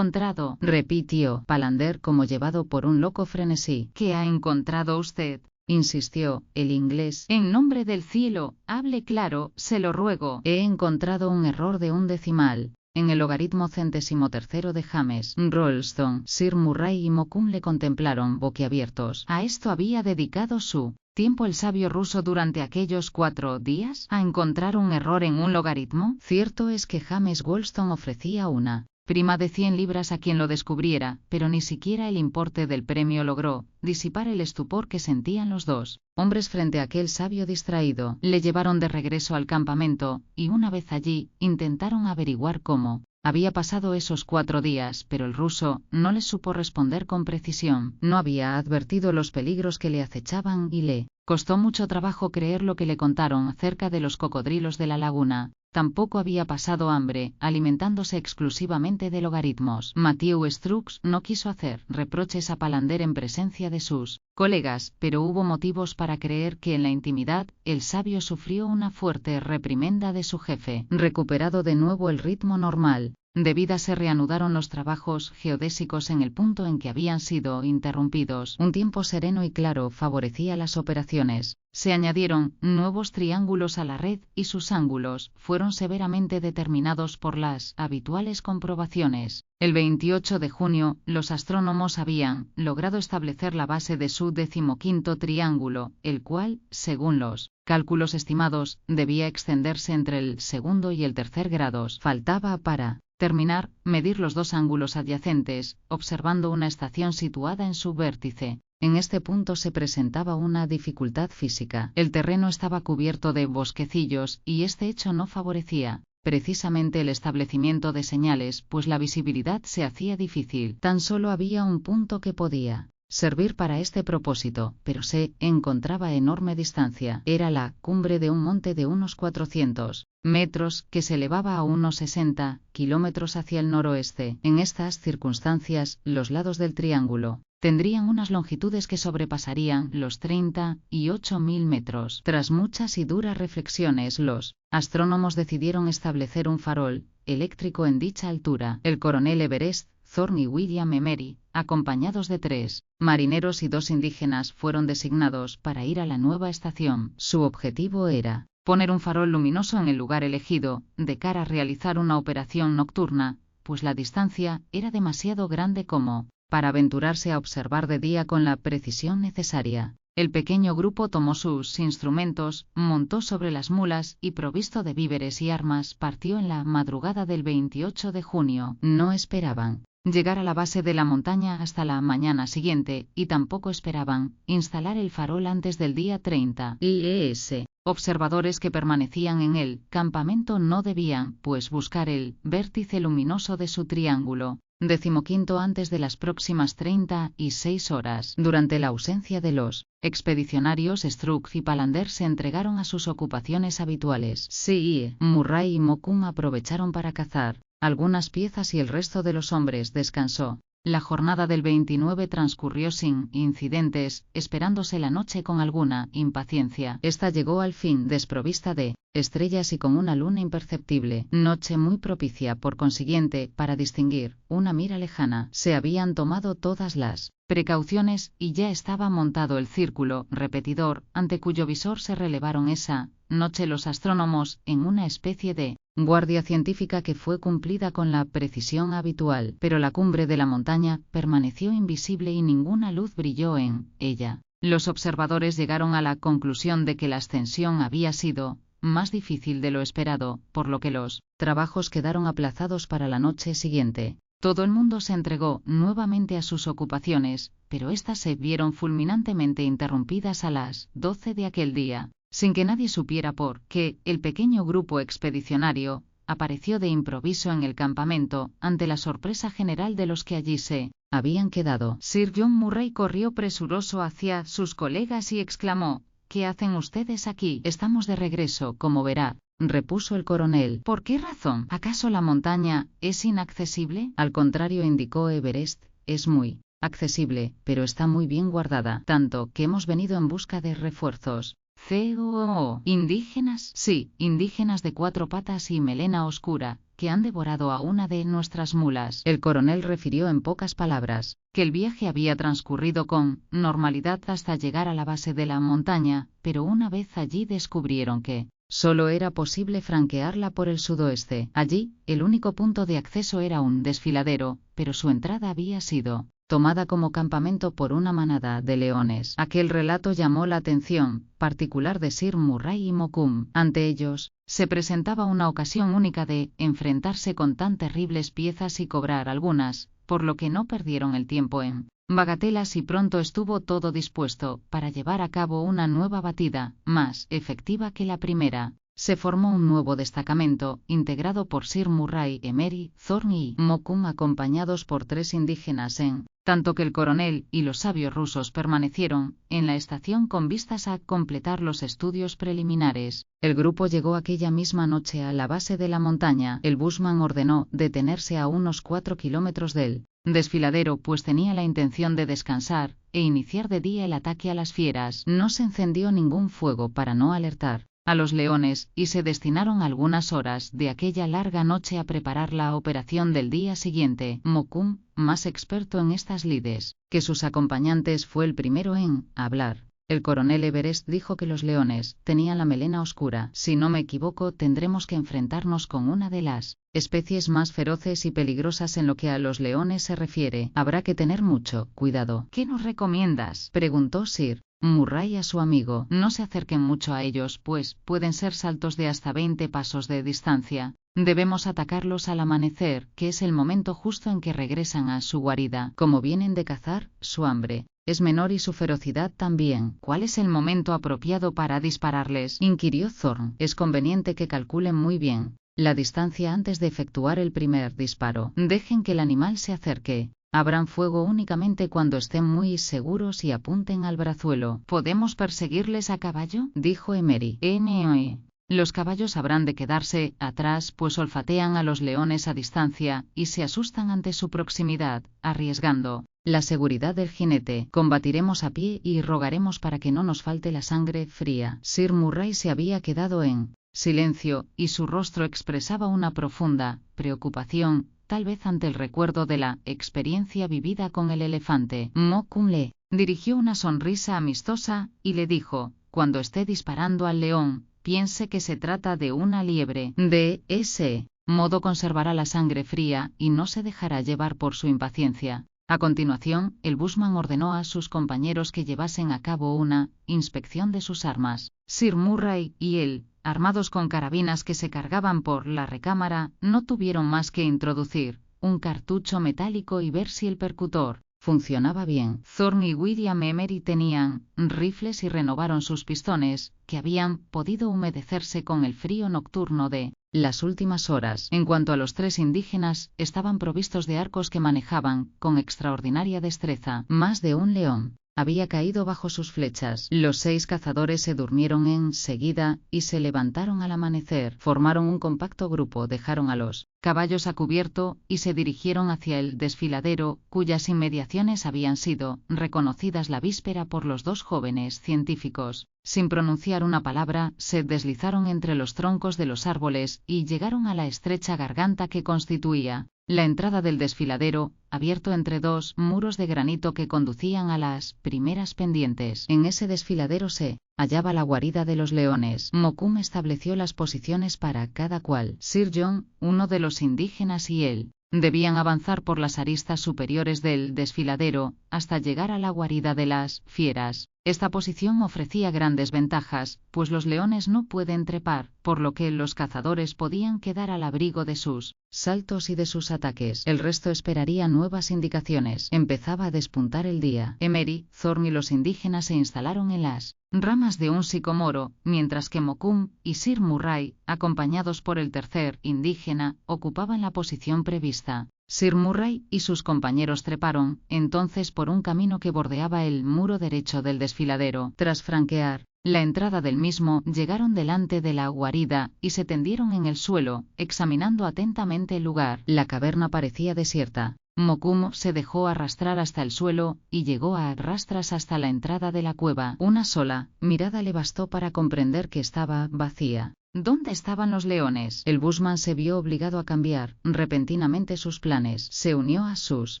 repitió Palander como llevado por un loco frenesí. «¿Qué ha encontrado usted?», insistió el inglés. «En nombre del cielo, hable claro, se lo ruego». «He encontrado un error de un decimal en el logaritmo 33º de James Rollston». Sir Murray y Mokoum le contemplaron boquiabiertos. ¿A esto había dedicado su tiempo el sabio ruso durante aquellos 4 días? ¿A encontrar un error en un logaritmo? Cierto es que James Rollston ofrecía una prima de 100 libras a quien lo descubriera, pero ni siquiera el importe del premio logró disipar el estupor que sentían los 2 hombres frente a aquel sabio distraído. Le llevaron de regreso al campamento, y una vez allí, intentaron averiguar cómo había pasado esos 4 días, pero el ruso no les supo responder con precisión. No había advertido los peligros que le acechaban y le costó mucho trabajo creer lo que le contaron acerca de los cocodrilos de la laguna. Tampoco había pasado hambre, alimentándose exclusivamente de logaritmos. Matthew Strux no quiso hacer reproches a Palander en presencia de sus colegas, pero hubo motivos para creer que en la intimidad, el sabio sufrió una fuerte reprimenda de su jefe. Recuperado de nuevo el ritmo normal de vida, se reanudaron los trabajos geodésicos en el punto en que habían sido interrumpidos. Un tiempo sereno y claro favorecía las operaciones. Se añadieron nuevos triángulos a la red y sus ángulos fueron severamente determinados por las habituales comprobaciones. El 28 de junio, los astrónomos habían logrado establecer la base de su 15º triángulo, el cual, según los cálculos estimados, debía extenderse entre el segundo y el tercer grados. Faltaba para terminar, medir los 2 ángulos adyacentes, observando una estación situada en su vértice. En este punto se presentaba una dificultad física. El terreno estaba cubierto de bosquecillos, y este hecho no favorecía precisamente el establecimiento de señales, pues la visibilidad se hacía difícil. Tan solo había un punto que podía servir para este propósito, pero se encontraba a enorme distancia. Era la cumbre de un monte de unos 400 metros, que se elevaba a unos 60 kilómetros hacia el noroeste. En estas circunstancias, los lados del triángulo tendrían unas longitudes que sobrepasarían los 38.000 metros. Tras muchas y duras reflexiones, los astrónomos decidieron establecer un farol eléctrico en dicha altura. El coronel Everest Thorne y William Emery, acompañados de 3 marineros y 2 indígenas, fueron designados para ir a la nueva estación. Su objetivo era poner un farol luminoso en el lugar elegido, de cara a realizar una operación nocturna, pues la distancia era demasiado grande como para aventurarse a observar de día con la precisión necesaria. El pequeño grupo tomó sus instrumentos, montó sobre las mulas y, provisto de víveres y armas, partió en la madrugada del 28 de junio. No esperaban llegar a la base de la montaña hasta la mañana siguiente, y tampoco esperaban instalar el farol antes del día 30. Los observadores que permanecían en el campamento no debían, pues, buscar el vértice luminoso de su triángulo 15 antes de las próximas 36 horas. Durante la ausencia de los expedicionarios, Strux y Palander se entregaron a sus ocupaciones habituales. Sí, Murray y Mokoum aprovecharon para cazar algunas piezas y el resto de los hombres descansó. La jornada del 29 transcurrió sin incidentes, esperándose la noche con alguna impaciencia. Esta llegó al fin desprovista de estrellas y con una luna imperceptible, noche muy propicia por consiguiente para distinguir una mira lejana. Se habían tomado todas las precauciones y ya estaba montado el círculo repetidor, ante cuyo visor se relevaron esa noche los astrónomos, en una especie de guardia científica que fue cumplida con la precisión habitual, pero la cumbre de la montaña permaneció invisible y ninguna luz brilló en ella. Los observadores llegaron a la conclusión de que la ascensión había sido más difícil de lo esperado, por lo que los trabajos quedaron aplazados para la noche siguiente. Todo el mundo se entregó nuevamente a sus ocupaciones, pero éstas se vieron fulminantemente interrumpidas a las 12 de aquel día, sin que nadie supiera por qué. El pequeño grupo expedicionario apareció de improviso en el campamento, ante la sorpresa general de los que allí se habían quedado. Sir John Murray corrió presuroso hacia sus colegas y exclamó: «¿Qué hacen ustedes aquí?» «Estamos de regreso, como verá», repuso el coronel. «¿Por qué razón? ¿Acaso la montaña es inaccesible?» «Al contrario», indicó Everest, «es muy accesible, pero está muy bien guardada, tanto que hemos venido en busca de refuerzos». «¿COO? ¿Indígenas?» «Sí, indígenas de 4 patas y melena oscura, que han devorado a una de nuestras mulas». El coronel refirió en pocas palabras que el viaje había transcurrido con normalidad hasta llegar a la base de la montaña, pero una vez allí descubrieron que solo era posible franquearla por el sudoeste. Allí, el único punto de acceso era un desfiladero, pero su entrada había sido tomada como campamento por una manada de leones. Aquel relato llamó la atención particular de Sir Murray y Mokoum. Ante ellos se presentaba una ocasión única de enfrentarse con tan terribles piezas y cobrar algunas, por lo que no perdieron el tiempo en bagatelas y pronto estuvo todo dispuesto para llevar a cabo una nueva batida, más efectiva que la primera. Se formó un nuevo destacamento, integrado por Sir Murray, Emery, Thorne y Mokoum, acompañados por 3 indígenas, en tanto que el coronel y los sabios rusos permanecieron en la estación con vistas a completar los estudios preliminares. El grupo llegó aquella misma noche a la base de la montaña. El bushman ordenó detenerse a unos 4 kilómetros del desfiladero, pues tenía la intención de descansar e iniciar de día el ataque a las fieras. No se encendió ningún fuego para no alertar a los leones, y se destinaron algunas horas de aquella larga noche a preparar la operación del día siguiente. Mokoum, más experto en estas lides que sus acompañantes, fue el primero en hablar. El coronel Everest dijo que los leones tenían la melena oscura. «Si no me equivoco, tendremos que enfrentarnos con una de las especies más feroces y peligrosas en lo que a los leones se refiere. Habrá que tener mucho cuidado». «¿Qué nos recomiendas?», preguntó Sir Murray a su amigo. «No se acerquen mucho a ellos, pues pueden ser saltos de hasta 20 pasos de distancia. Debemos atacarlos al amanecer, que es el momento justo en que regresan a su guarida. Como vienen de cazar, su hambre es menor y su ferocidad también». «¿Cuál es el momento apropiado para dispararles?», inquirió Thorne. «Es conveniente que calculen muy bien la distancia antes de efectuar el primer disparo. Dejen que el animal se acerque. Abran fuego únicamente cuando estén muy seguros y apunten al brazuelo». «¿Podemos perseguirles a caballo?», dijo Emery. «No. Los caballos habrán de quedarse atrás, pues olfatean a los leones a distancia y se asustan ante su proximidad, arriesgando la seguridad del jinete. Combatiremos a pie y rogaremos para que no nos falte la sangre fría». Sir Murray se había quedado en silencio, y su rostro expresaba una profunda preocupación, tal vez ante el recuerdo de la experiencia vivida con el elefante. Mokoum le dirigió una sonrisa amistosa y le dijo: cuando esté disparando al león, piense que se trata de una liebre. De ese modo conservará la sangre fría y no se dejará llevar por su impaciencia. A continuación, el bushman ordenó a sus compañeros que llevasen a cabo una inspección de sus armas. Sir Murray y él, armados con carabinas que se cargaban por la recámara, no tuvieron más que introducir un cartucho metálico y ver si el percutor funcionaba bien. Thorne y William Emery tenían rifles y renovaron sus pistones, que habían podido humedecerse con el frío nocturno de las últimas horas. En cuanto a los 3 indígenas, estaban provistos de arcos que manejaban con extraordinaria destreza. Más de un león había caído bajo sus flechas. Los 6 cazadores se durmieron enseguida y se levantaron al amanecer. Formaron un compacto grupo, dejaron a los caballos a cubierto y se dirigieron hacia el desfiladero, cuyas inmediaciones habían sido reconocidas la víspera por los 2 jóvenes científicos. Sin pronunciar una palabra, se deslizaron entre los troncos de los árboles y llegaron a la estrecha garganta que constituía la entrada del desfiladero, abierto entre 2 muros de granito que conducían a las primeras pendientes. En ese desfiladero se hallaba la guarida de los leones. Mokoum estableció las posiciones para cada cual. Sir John, uno de los indígenas y él debían avanzar por las aristas superiores del desfiladero hasta llegar a la guarida de las fieras. Esta posición ofrecía grandes ventajas, pues los leones no pueden trepar, por lo que los cazadores podían quedar al abrigo de sus saltos y de sus ataques. El resto esperaría nuevas indicaciones. Empezaba a despuntar el día. Emery, Thorne y los indígenas se instalaron en las ramas de un sicomoro, mientras que Mokoum y Sir Murray, acompañados por el tercer indígena, ocupaban la posición prevista. Sir Murray y sus compañeros treparon entonces por un camino que bordeaba el muro derecho del desfiladero. Tras franquear la entrada del mismo, llegaron delante de la guarida y se tendieron en el suelo, examinando atentamente el lugar. La caverna parecía desierta. Mokoum se dejó arrastrar hasta el suelo y llegó a rastras hasta la entrada de la cueva. Una sola mirada le bastó para comprender que estaba vacía. ¿Dónde estaban los leones? El bushman se vio obligado a cambiar repentinamente sus planes. Se unió a sus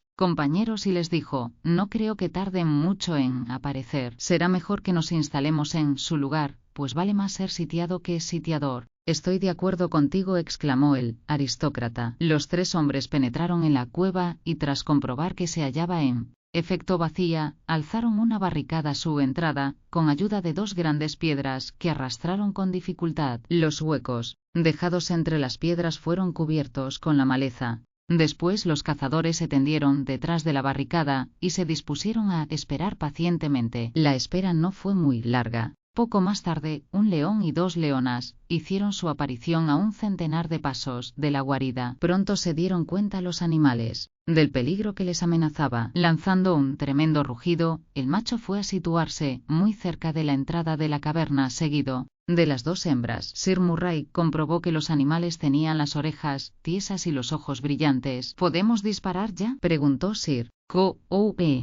compañeros y les dijo: no creo que tarden mucho en aparecer. Será mejor que nos instalemos en su lugar, pues vale más ser sitiado que sitiador. Estoy de acuerdo contigo, exclamó el aristócrata. Los 3 hombres penetraron en la cueva y tras comprobar que se hallaba en efecto vacía, alzaron una barricada a su entrada, con ayuda de 2 grandes piedras que arrastraron con dificultad. Los huecos dejados entre las piedras fueron cubiertos con la maleza. Después los cazadores se tendieron detrás de la barricada y se dispusieron a esperar pacientemente. La espera no fue muy larga. Poco más tarde, un león y 2 leonas hicieron su aparición a un centenar de pasos de la guarida. Pronto se dieron cuenta los animales del peligro que les amenazaba. Lanzando un tremendo rugido, el macho fue a situarse muy cerca de la entrada de la caverna, seguido de las 2 hembras. Sir Murray comprobó que los animales tenían las orejas tiesas y los ojos brillantes. ¿Podemos disparar ya?, preguntó Sir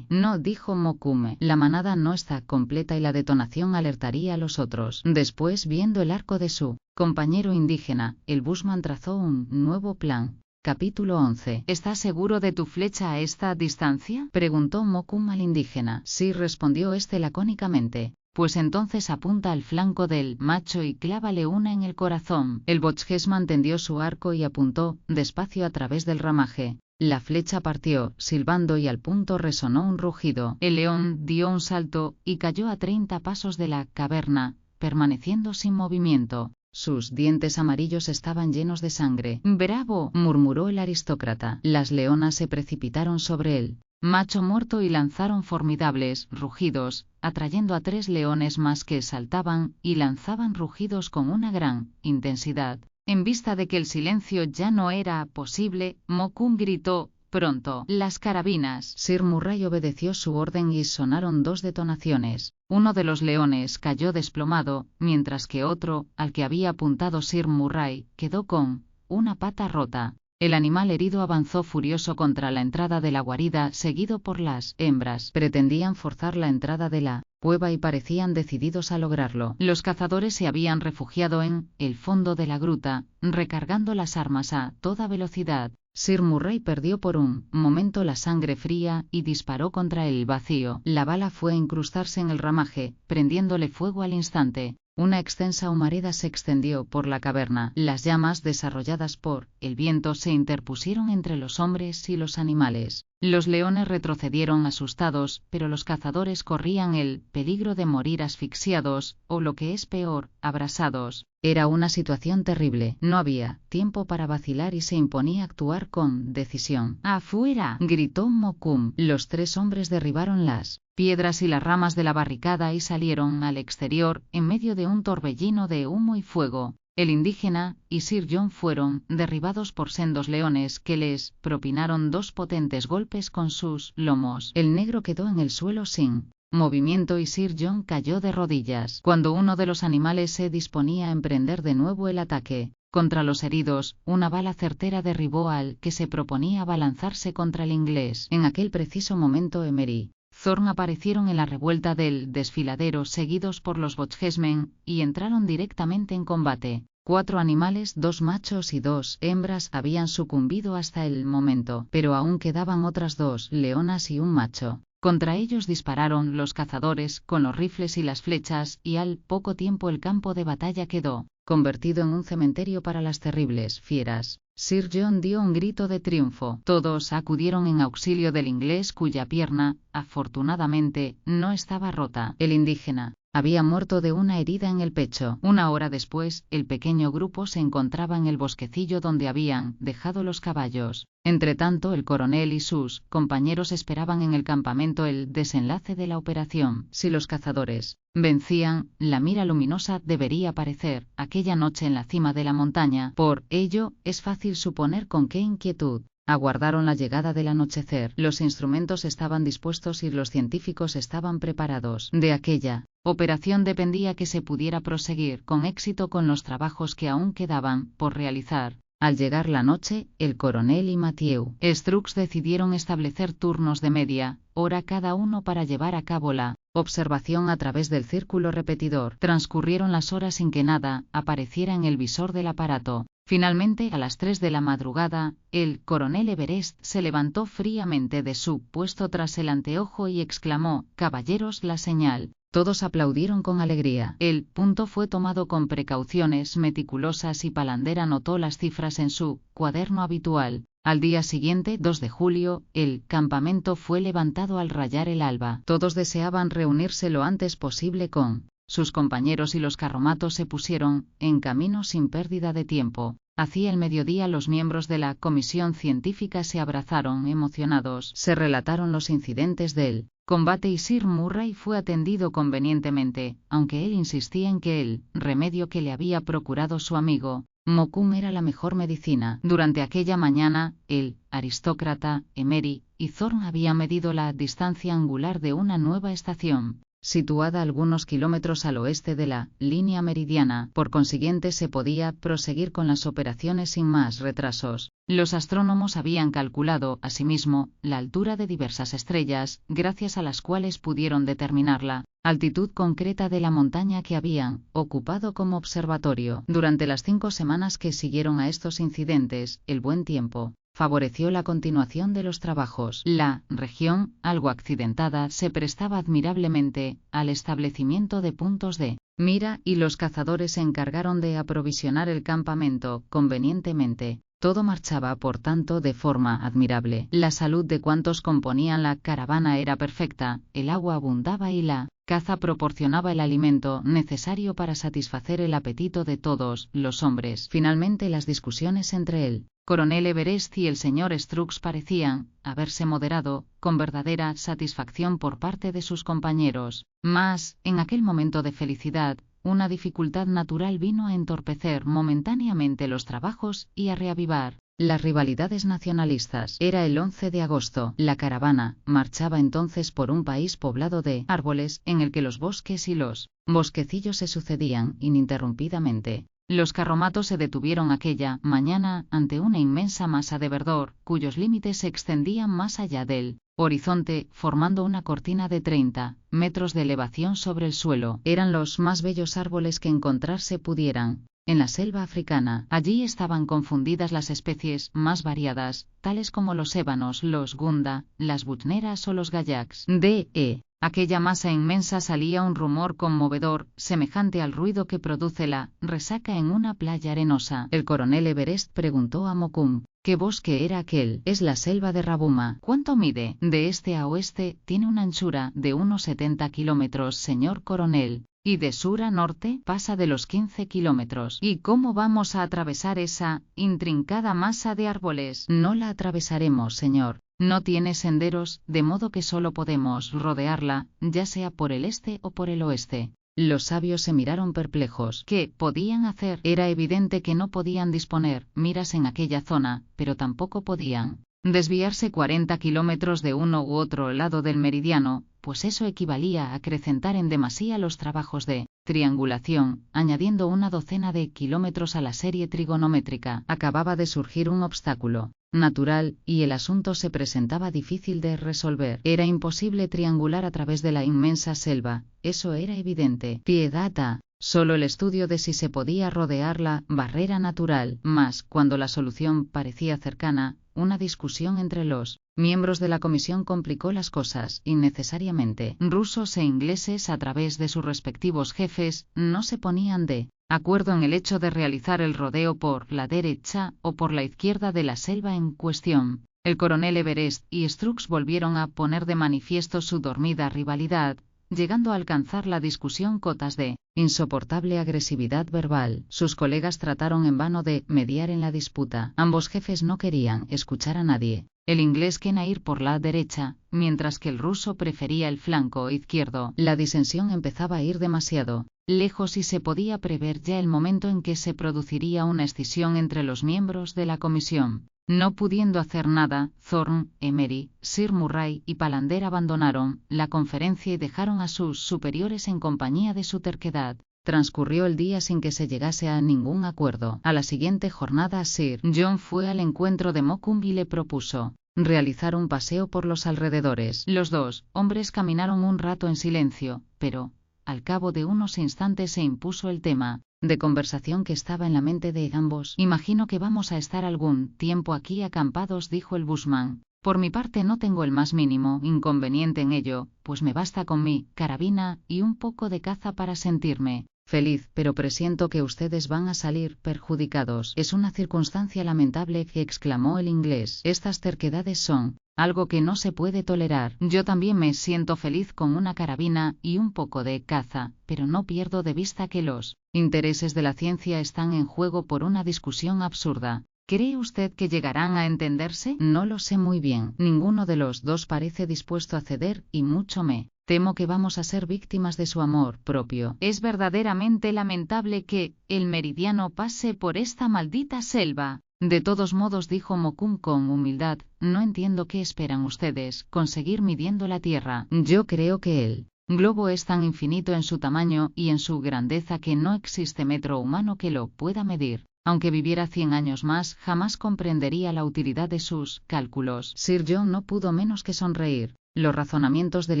No, dijo Mokoum. La manada no está completa y la detonación alertaría a los otros. Después, viendo el arco de su compañero indígena, el bushman trazó un nuevo plan. Capítulo 11. ¿Estás seguro de tu flecha a esta distancia?, preguntó Mokoum al indígena. Sí, respondió este lacónicamente. Pues entonces apunta al flanco del macho y clávale una en el corazón. El bochjesman tendió su arco y apuntó despacio a través del ramaje. La flecha partió, silbando, y al punto resonó un rugido. El león dio un salto y cayó a 30 pasos de la caverna, permaneciendo sin movimiento. Sus dientes amarillos estaban llenos de sangre. «¡Bravo!», murmuró el aristócrata. Las leonas se precipitaron sobre él macho muerto y lanzaron formidables rugidos, atrayendo a 3 leones más que saltaban y lanzaban rugidos con una gran intensidad. En vista de que el silencio ya no era posible, Mokoum gritó: «¡Pronto, las carabinas!». Sir Murray obedeció su orden y sonaron 2 detonaciones. Uno de los leones cayó desplomado, mientras que otro, al que había apuntado Sir Murray, quedó con una pata rota. El animal herido avanzó furioso contra la entrada de la guarida, seguido por las hembras. Pretendían forzar la entrada de la cueva y parecían decididos a lograrlo. Los cazadores se habían refugiado en el fondo de la gruta, recargando las armas a toda velocidad. Sir Murray perdió por un momento la sangre fría y disparó contra el vacío. La bala fue a incrustarse en el ramaje, prendiéndole fuego al instante. Una extensa humareda se extendió por la caverna. Las llamas desarrolladas por el viento se interpusieron entre los hombres y los animales. Los leones retrocedieron asustados, pero los cazadores corrían el peligro de morir asfixiados, o lo que es peor, abrasados. Era una situación terrible. No había tiempo para vacilar y se imponía actuar con decisión. ¡Afuera!, gritó Mokoum. Los 3 hombres derribaron las piedras y las ramas de la barricada y salieron al exterior, en medio de un torbellino de humo y fuego. El indígena y Sir John fueron derribados por sendos leones que les propinaron 2 potentes golpes con sus lomos. El negro quedó en el suelo sin movimiento y Sir John cayó de rodillas. Cuando uno de los animales se disponía a emprender de nuevo el ataque contra los heridos, una bala certera derribó al que se proponía abalanzarse contra el inglés. En aquel preciso momento Emery Thorne aparecieron en la revuelta del desfiladero seguidos por los Bochjesmen, y entraron directamente en combate. 4 animales, 2 machos y 2 hembras habían sucumbido hasta el momento, pero aún quedaban otras 2 leonas y un macho. Contra ellos dispararon los cazadores con los rifles y las flechas, y al poco tiempo el campo de batalla quedó convertido en un cementerio para las terribles fieras. Sir John dio un grito de triunfo. Todos acudieron en auxilio del inglés, cuya pierna, afortunadamente, no estaba rota. El indígena había muerto de una herida en el pecho. 1 hora después, el pequeño grupo se encontraba en el bosquecillo donde habían dejado los caballos. Entretanto, el coronel y sus compañeros esperaban en el campamento el desenlace de la operación. Si los cazadores vencían, la mira luminosa debería aparecer aquella noche en la cima de la montaña. Por ello, es fácil suponer con qué inquietud aguardaron la llegada del anochecer. Los instrumentos estaban dispuestos y los científicos estaban preparados. De aquella operación dependía que se pudiera proseguir con éxito con los trabajos que aún quedaban por realizar. Al llegar la noche, el coronel y Mathieu Strux decidieron establecer turnos de media hora cada uno para llevar a cabo la observación a través del círculo repetidor. Transcurrieron las horas sin que nada apareciera en el visor del aparato. Finalmente, a las 3 de la madrugada, el coronel Everest se levantó fríamente de su puesto tras el anteojo y exclamó: «Caballeros, la señal». Todos aplaudieron con alegría. El punto fue tomado con precauciones meticulosas y Palander anotó las cifras en su cuaderno habitual. Al día siguiente, 2 de julio, el campamento fue levantado al rayar el alba. Todos deseaban reunirse lo antes posible con sus compañeros y los carromatos se pusieron en camino sin pérdida de tiempo. Hacia el mediodía los miembros de la comisión científica se abrazaron emocionados. Se relataron los incidentes del combate y Sir Murray fue atendido convenientemente, aunque él insistía en que el remedio que le había procurado su amigo Mokoum era la mejor medicina. Durante aquella mañana, el aristócrata Emery y Thorne habían medido la distancia angular de una nueva estación, situada algunos kilómetros al oeste de la línea meridiana. Por consiguiente, se podía proseguir con las operaciones sin más retrasos. Los astrónomos habían calculado, asimismo, la altura de diversas estrellas, gracias a las cuales pudieron determinar la altitud concreta de la montaña que habían ocupado como observatorio. Durante las 5 semanas que siguieron a estos incidentes, el buen tiempo favoreció la continuación de los trabajos. La región, algo accidentada, se prestaba admirablemente al establecimiento de puntos de mira y los cazadores se encargaron de aprovisionar el campamento convenientemente. Todo marchaba, por tanto, de forma admirable. La salud de cuantos componían la caravana era perfecta, el agua abundaba y la caza proporcionaba el alimento necesario para satisfacer el apetito de todos los hombres. Finalmente, las discusiones entre el coronel Everest y el señor Strux parecían haberse moderado, con verdadera satisfacción por parte de sus compañeros. Mas, en aquel momento de felicidad, una dificultad natural vino a entorpecer momentáneamente los trabajos y a reavivar las rivalidades nacionalistas. Era el 11 de agosto. La caravana marchaba entonces por un país poblado de árboles, en el que los bosques y los bosquecillos se sucedían ininterrumpidamente. Los carromatos se detuvieron aquella mañana ante una inmensa masa de verdor, cuyos límites se extendían más allá del horizonte, formando una cortina de 30 metros de elevación sobre el suelo. Eran los más bellos árboles que encontrarse pudieran en la selva africana. Allí estaban confundidas las especies más variadas, tales como los ébanos, los gunda, las buchneras o los gayaks. De aquella masa inmensa salía un rumor conmovedor, semejante al ruido que produce la resaca en una playa arenosa. El coronel Everest preguntó a Mokoum: ¿qué bosque era aquel? Es la selva de Ravuma. ¿Cuánto mide? De este a oeste, tiene una anchura de unos 70 kilómetros, señor coronel. Y de sur a norte pasa de los 15 kilómetros. ¿Y cómo vamos a atravesar esa intrincada masa de árboles? No la atravesaremos, señor. No tiene senderos, de modo que solo podemos rodearla, ya sea por el este o por el oeste. Los sabios se miraron perplejos. ¿Qué podían hacer? Era evidente que no podían disponer miras en aquella zona, pero tampoco podían desviarse 40 kilómetros de uno u otro lado del meridiano, pues eso equivalía a acrecentar en demasía los trabajos de triangulación, añadiendo una docena de kilómetros a la serie trigonométrica. Acababa de surgir un obstáculo natural, y el asunto se presentaba difícil de resolver. Era imposible triangular a través de la inmensa selva, eso era evidente. Piedad. Solo el estudio de si se podía rodear la barrera natural, mas, cuando la solución parecía cercana, una discusión entre los miembros de la comisión complicó las cosas innecesariamente. Rusos e ingleses, a través de sus respectivos jefes, no se ponían de acuerdo en el hecho de realizar el rodeo por la derecha o por la izquierda de la selva en cuestión. El coronel Everest y Strux volvieron a poner de manifiesto su dormida rivalidad, llegando a alcanzar la discusión cotas de insoportable agresividad verbal. Sus colegas trataron en vano de mediar en la disputa. Ambos jefes no querían escuchar a nadie. El inglés quería ir por la derecha, mientras que el ruso prefería el flanco izquierdo. La disensión empezaba a ir demasiado lejos y se podía prever ya el momento en que se produciría una escisión entre los miembros de la comisión. No pudiendo hacer nada, Thorne, Emery, Sir Murray y Palander abandonaron la conferencia y dejaron a sus superiores en compañía de su terquedad. Transcurrió el día sin que se llegase a ningún acuerdo. A la siguiente jornada Sir John fue al encuentro de Mokoum y le propuso realizar un paseo por los alrededores. Los dos hombres caminaron un rato en silencio, pero, al cabo de unos instantes se impuso el tema de conversación que estaba en la mente de ambos. Imagino que vamos a estar algún tiempo aquí acampados, dijo el bushman. Por mi parte no tengo el más mínimo inconveniente en ello, pues me basta con mi carabina y un poco de caza para sentirme feliz, pero presiento que ustedes van a salir perjudicados. Es una circunstancia lamentable, exclamó el inglés. Estas terquedades son algo que no se puede tolerar. Yo también me siento feliz con una carabina y un poco de caza, pero no pierdo de vista que los intereses de la ciencia están en juego por una discusión absurda. ¿Cree usted que llegarán a entenderse? No lo sé muy bien. Ninguno de los dos parece dispuesto a ceder, y mucho me temo que vamos a ser víctimas de su amor propio. Es verdaderamente lamentable que el meridiano pase por esta maldita selva. De todos modos, dijo Mokoum con humildad, no entiendo qué esperan ustedes conseguir midiendo la Tierra. Yo creo que el globo es tan infinito en su tamaño y en su grandeza que no existe metro humano que lo pueda medir. Aunque viviera 100 años más, jamás comprendería la utilidad de sus cálculos. Sir John no pudo menos que sonreír. Los razonamientos del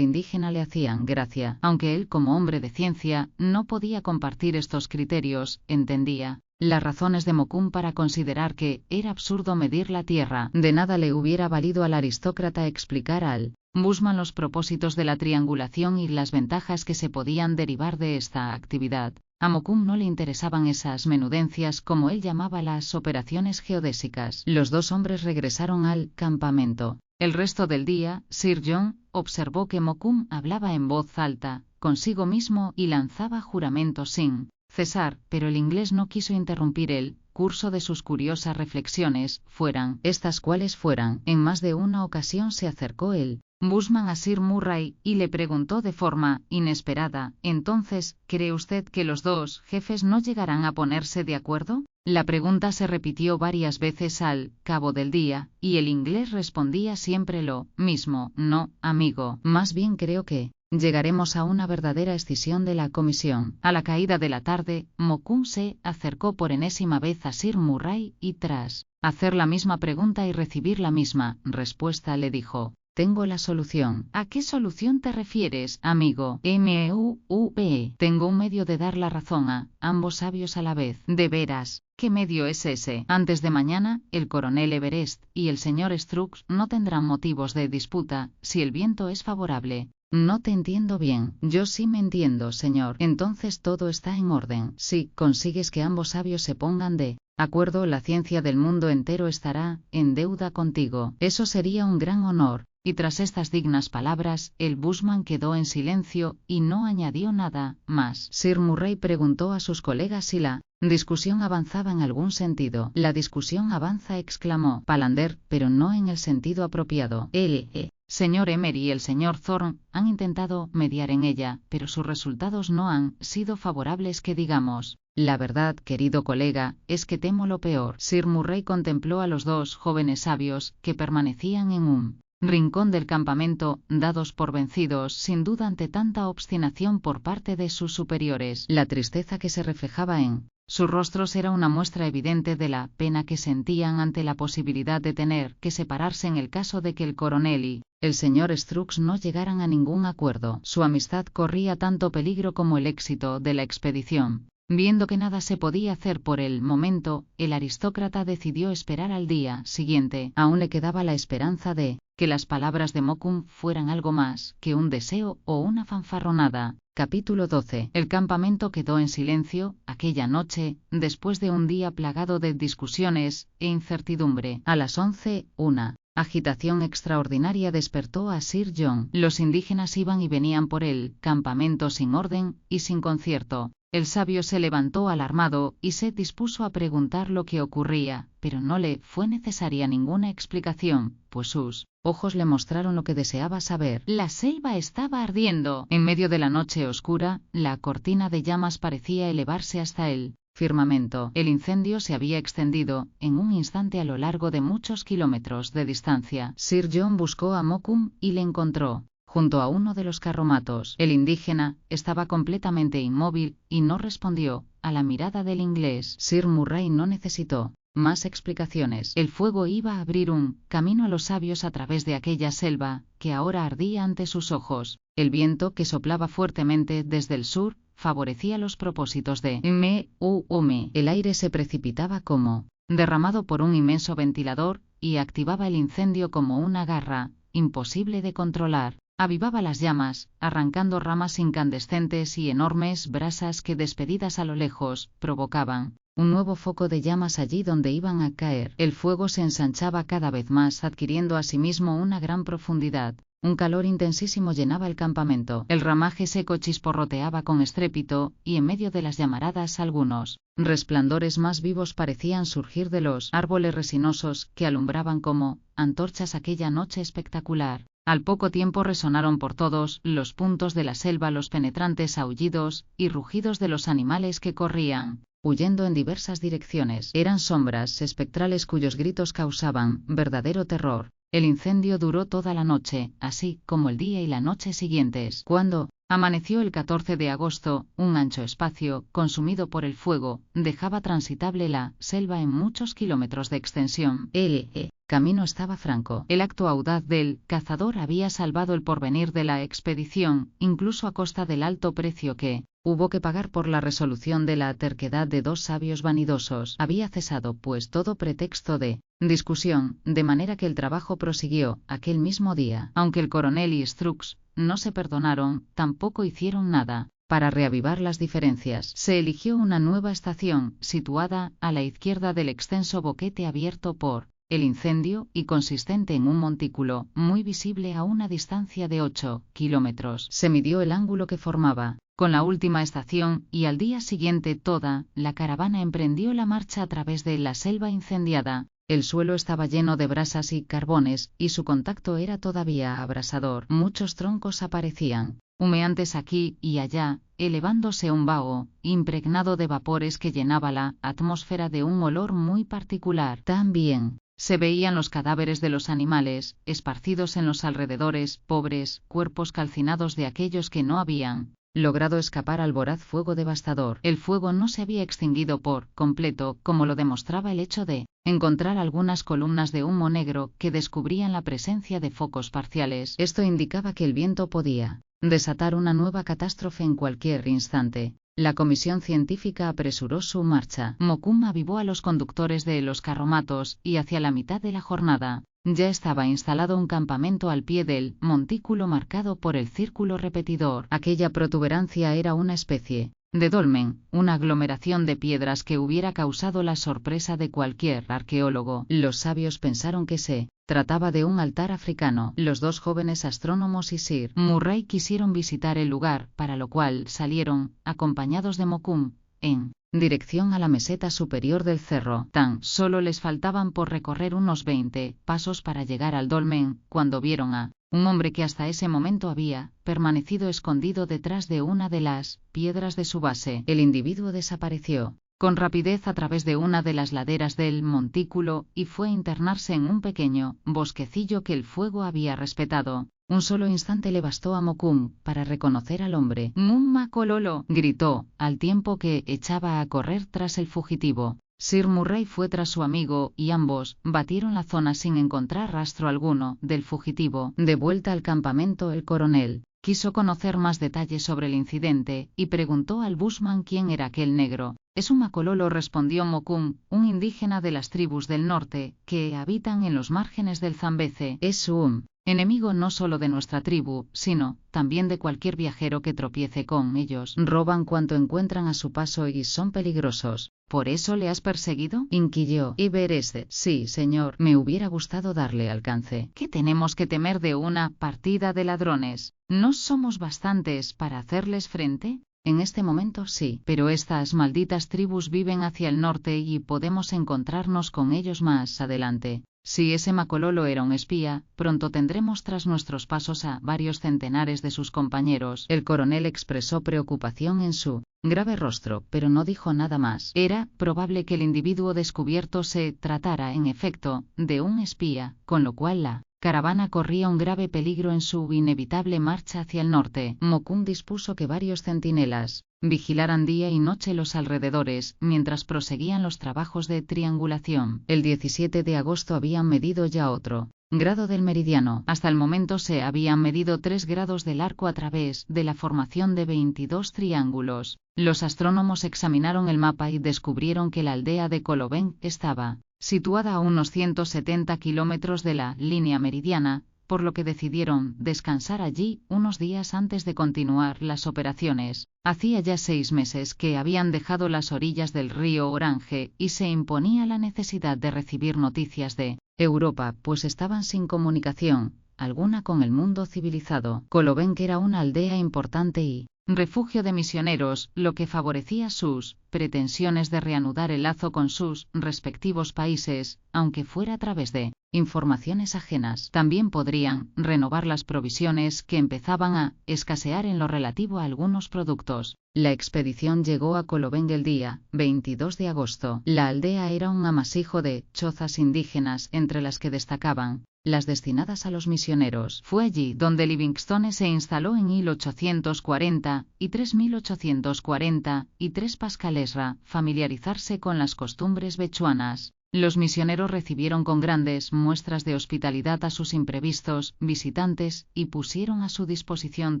indígena le hacían gracia, aunque él, como hombre de ciencia, no podía compartir estos criterios. Entendía las razones de Mokoum para considerar que era absurdo medir la Tierra. De nada le hubiera valido al aristócrata explicar al bushman los propósitos de la triangulación y las ventajas que se podían derivar de esta actividad. A Mokoum no le interesaban esas menudencias, como él llamaba las operaciones geodésicas. Los dos hombres regresaron al campamento. El resto del día, Sir John observó que Mokoum hablaba en voz alta consigo mismo y lanzaba juramentos sin cesar, pero el inglés no quiso interrumpir el curso de sus curiosas reflexiones, fueran estas cuales fueran. En más de una ocasión se acercó el bushman a Sir Murray y le preguntó de forma inesperada, entonces, ¿cree usted que los dos jefes no llegarán a ponerse de acuerdo? La pregunta se repitió varias veces al cabo del día, y el inglés respondía siempre lo mismo, no, amigo, más bien creo que Llegaremos a una verdadera escisión de la comisión. A la caída de la tarde, Mokoum se acercó por enésima vez a Sir Murray y tras hacer la misma pregunta y recibir la misma respuesta le dijo: tengo la solución. ¿A qué solución te refieres, amigo? M-U-V-E. Tengo un medio de dar la razón a ambos sabios a la vez. ¿De veras? ¿Qué medio es ese? Antes de mañana, el coronel Everest y el señor Strux no tendrán motivos de disputa si el viento es favorable. No te entiendo bien. Yo sí me entiendo, señor. Entonces todo está en orden. Si consigues que ambos sabios se pongan de acuerdo, la ciencia del mundo entero estará en deuda contigo. Eso sería un gran honor. Y tras estas dignas palabras, el bushman quedó en silencio y no añadió nada más. Sir Murray preguntó a sus colegas si la discusión avanzaba en algún sentido. La discusión avanza, exclamó Palander, pero no en el sentido apropiado. El señor Emery y el señor Thorne han intentado mediar en ella, pero sus resultados no han sido favorables que digamos. La verdad, querido colega, es que temo lo peor. Sir Murray contempló a los dos jóvenes sabios que permanecían en un rincón del campamento, dados por vencidos sin duda ante tanta obstinación por parte de sus superiores. La tristeza que se reflejaba en sus rostros era una muestra evidente de la pena que sentían ante la posibilidad de tener que separarse en el caso de que el coronel y el señor Strux no llegaran a ningún acuerdo. Su amistad corría tanto peligro como el éxito de la expedición. Viendo que nada se podía hacer por el momento, el aristócrata decidió esperar al día siguiente. Aún le quedaba la esperanza de que las palabras de Mokoum fueran algo más que un deseo o una fanfarronada. Capítulo 12. El campamento quedó en silencio aquella noche, después de un día plagado de discusiones e incertidumbre. A las 11, una agitación extraordinaria despertó a Sir John. Los indígenas iban y venían por el campamento sin orden y sin concierto. El sabio se levantó alarmado y se dispuso a preguntar lo que ocurría, pero no le fue necesaria ninguna explicación, pues sus ojos le mostraron lo que deseaba saber. La selva estaba ardiendo. En medio de la noche oscura, la cortina de llamas parecía elevarse hasta el firmamento. El incendio se había extendido en un instante a lo largo de muchos kilómetros de distancia. Sir John buscó a Mokoum y le encontró junto a uno de los carromatos. El indígena estaba completamente inmóvil y no respondió a la mirada del inglés. Sir Murray no necesitó más explicaciones. El fuego iba a abrir un camino a los sabios a través de aquella selva que ahora ardía ante sus ojos. El viento, que soplaba fuertemente desde el sur, favorecía los propósitos de M.U.M. El aire se precipitaba como derramado por un inmenso ventilador y activaba el incendio como una garra imposible de controlar. Avivaba las llamas, arrancando ramas incandescentes y enormes brasas que, despedidas a lo lejos, provocaban un nuevo foco de llamas allí donde iban a caer. El fuego se ensanchaba cada vez más, adquiriendo asimismo una gran profundidad. Un calor intensísimo llenaba el campamento. El ramaje seco chisporroteaba con estrépito, y en medio de las llamaradas algunos resplandores más vivos parecían surgir de los árboles resinosos que alumbraban como antorchas aquella noche espectacular. Al poco tiempo resonaron por todos los puntos de la selva los penetrantes aullidos y rugidos de los animales que corrían, huyendo en diversas direcciones. Eran sombras espectrales cuyos gritos causaban verdadero terror. El incendio duró toda la noche, así como el día y la noche siguientes. Cuando amaneció el 14 de agosto, un ancho espacio, consumido por el fuego, dejaba transitable la selva en muchos kilómetros de extensión. El camino estaba franco. El acto audaz del cazador había salvado el porvenir de la expedición, incluso a costa del alto precio que hubo que pagar por la resolución de la terquedad de dos sabios vanidosos. Había cesado, pues, todo pretexto de discusión, de manera que el trabajo prosiguió aquel mismo día. Aunque el coronel y Strux no se perdonaron, tampoco hicieron nada para reavivar las diferencias. Se eligió una nueva estación, situada a la izquierda del extenso boquete abierto por el incendio y consistente en un montículo muy visible a una distancia de 8 kilómetros. Se midió el ángulo que formaba con la última estación y al día siguiente toda la caravana emprendió la marcha a través de la selva incendiada. El suelo estaba lleno de brasas y carbones y su contacto era todavía abrasador. Muchos troncos aparecían humeantes aquí y allá, elevándose un vaho impregnado de vapores que llenaba la atmósfera de un olor muy particular. También Se veían los cadáveres de los animales, esparcidos en los alrededores, pobres cuerpos calcinados de aquellos que no habían logrado escapar al voraz fuego devastador. El fuego no se había extinguido por completo, como lo demostraba el hecho de encontrar algunas columnas de humo negro que descubrían la presencia de focos parciales. Esto indicaba que el viento podía desatar una nueva catástrofe en cualquier instante. La comisión científica apresuró su marcha. Mokoum avivó a los conductores de los carromatos y hacia la mitad de la jornada ya estaba instalado un campamento al pie del montículo marcado por el círculo repetidor. Aquella protuberancia era una especie de dolmen, una aglomeración de piedras que hubiera causado la sorpresa de cualquier arqueólogo. Los sabios pensaron que se trataba de un altar africano. Los dos jóvenes astrónomos y Sir Murray quisieron visitar el lugar, para lo cual salieron, acompañados de Mokoum, en dirección a la meseta superior del cerro. Tan solo les faltaban por recorrer unos 20 pasos para llegar al dolmen, cuando vieron a un hombre que hasta ese momento había permanecido escondido detrás de una de las piedras de su base. El individuo desapareció con rapidez a través de una de las laderas del montículo y fue a internarse en un pequeño bosquecillo que el fuego había respetado. Un solo instante le bastó a Mokoum para reconocer al hombre. «Makololo», gritó, al tiempo que echaba a correr tras el fugitivo. Sir Murray fue tras su amigo y ambos batieron la zona sin encontrar rastro alguno del fugitivo. De vuelta al campamento, el coronel quiso conocer más detalles sobre el incidente y preguntó al bushman quién era aquel negro. «Es un Makololo», respondió Mokoum, «un indígena de las tribus del norte que habitan en los márgenes del Zambeze. Es un enemigo no solo de nuestra tribu, sino también de cualquier viajero que tropiece con ellos. Roban cuanto encuentran a su paso y son peligrosos». «¿Por eso le has perseguido?», inquirió Ibereste. «Sí, señor, me hubiera gustado darle alcance». «¿Qué tenemos que temer de una partida de ladrones? ¿No somos bastantes para hacerles frente?». «En este momento sí, pero estas malditas tribus viven hacia el norte y podemos encontrarnos con ellos más adelante. Si ese Makololo era un espía, pronto tendremos tras nuestros pasos a varios centenares de sus compañeros». El coronel expresó preocupación en su grave rostro, pero no dijo nada más. Era probable que el individuo descubierto se tratara, en efecto, de un espía, con lo cual la caravana corría un grave peligro en su inevitable marcha hacia el norte. Mokoum dispuso que varios centinelas vigilaran día y noche los alrededores, mientras proseguían los trabajos de triangulación. El 17 de agosto habían medido ya otro grado del meridiano. Hasta el momento se habían medido 3 grados del arco a través de la formación de 22 triángulos. Los astrónomos examinaron el mapa y descubrieron que la aldea de Koloben estaba situada a unos 170 kilómetros de la línea meridiana, por lo que decidieron descansar allí unos días antes de continuar las operaciones. Hacía ya 6 meses que habían dejado las orillas del río Orange y se imponía la necesidad de recibir noticias de Europa, pues estaban sin comunicación alguna con el mundo civilizado. Koloben era una aldea importante y refugio de misioneros, lo que favorecía sus pretensiones de reanudar el lazo con sus respectivos países, aunque fuera a través de informaciones ajenas. También podrían renovar las provisiones que empezaban a escasear en lo relativo a algunos productos. La expedición llegó a Koloben el día 22 de agosto. La aldea era un amasijo de chozas indígenas, entre las que destacaban las destinadas a los misioneros. Fue allí donde Livingstone se instaló en 1840 y 1840 y Pascalesra familiarizarse con las costumbres bechuanas. Los misioneros recibieron con grandes muestras de hospitalidad a sus imprevistos visitantes y pusieron a su disposición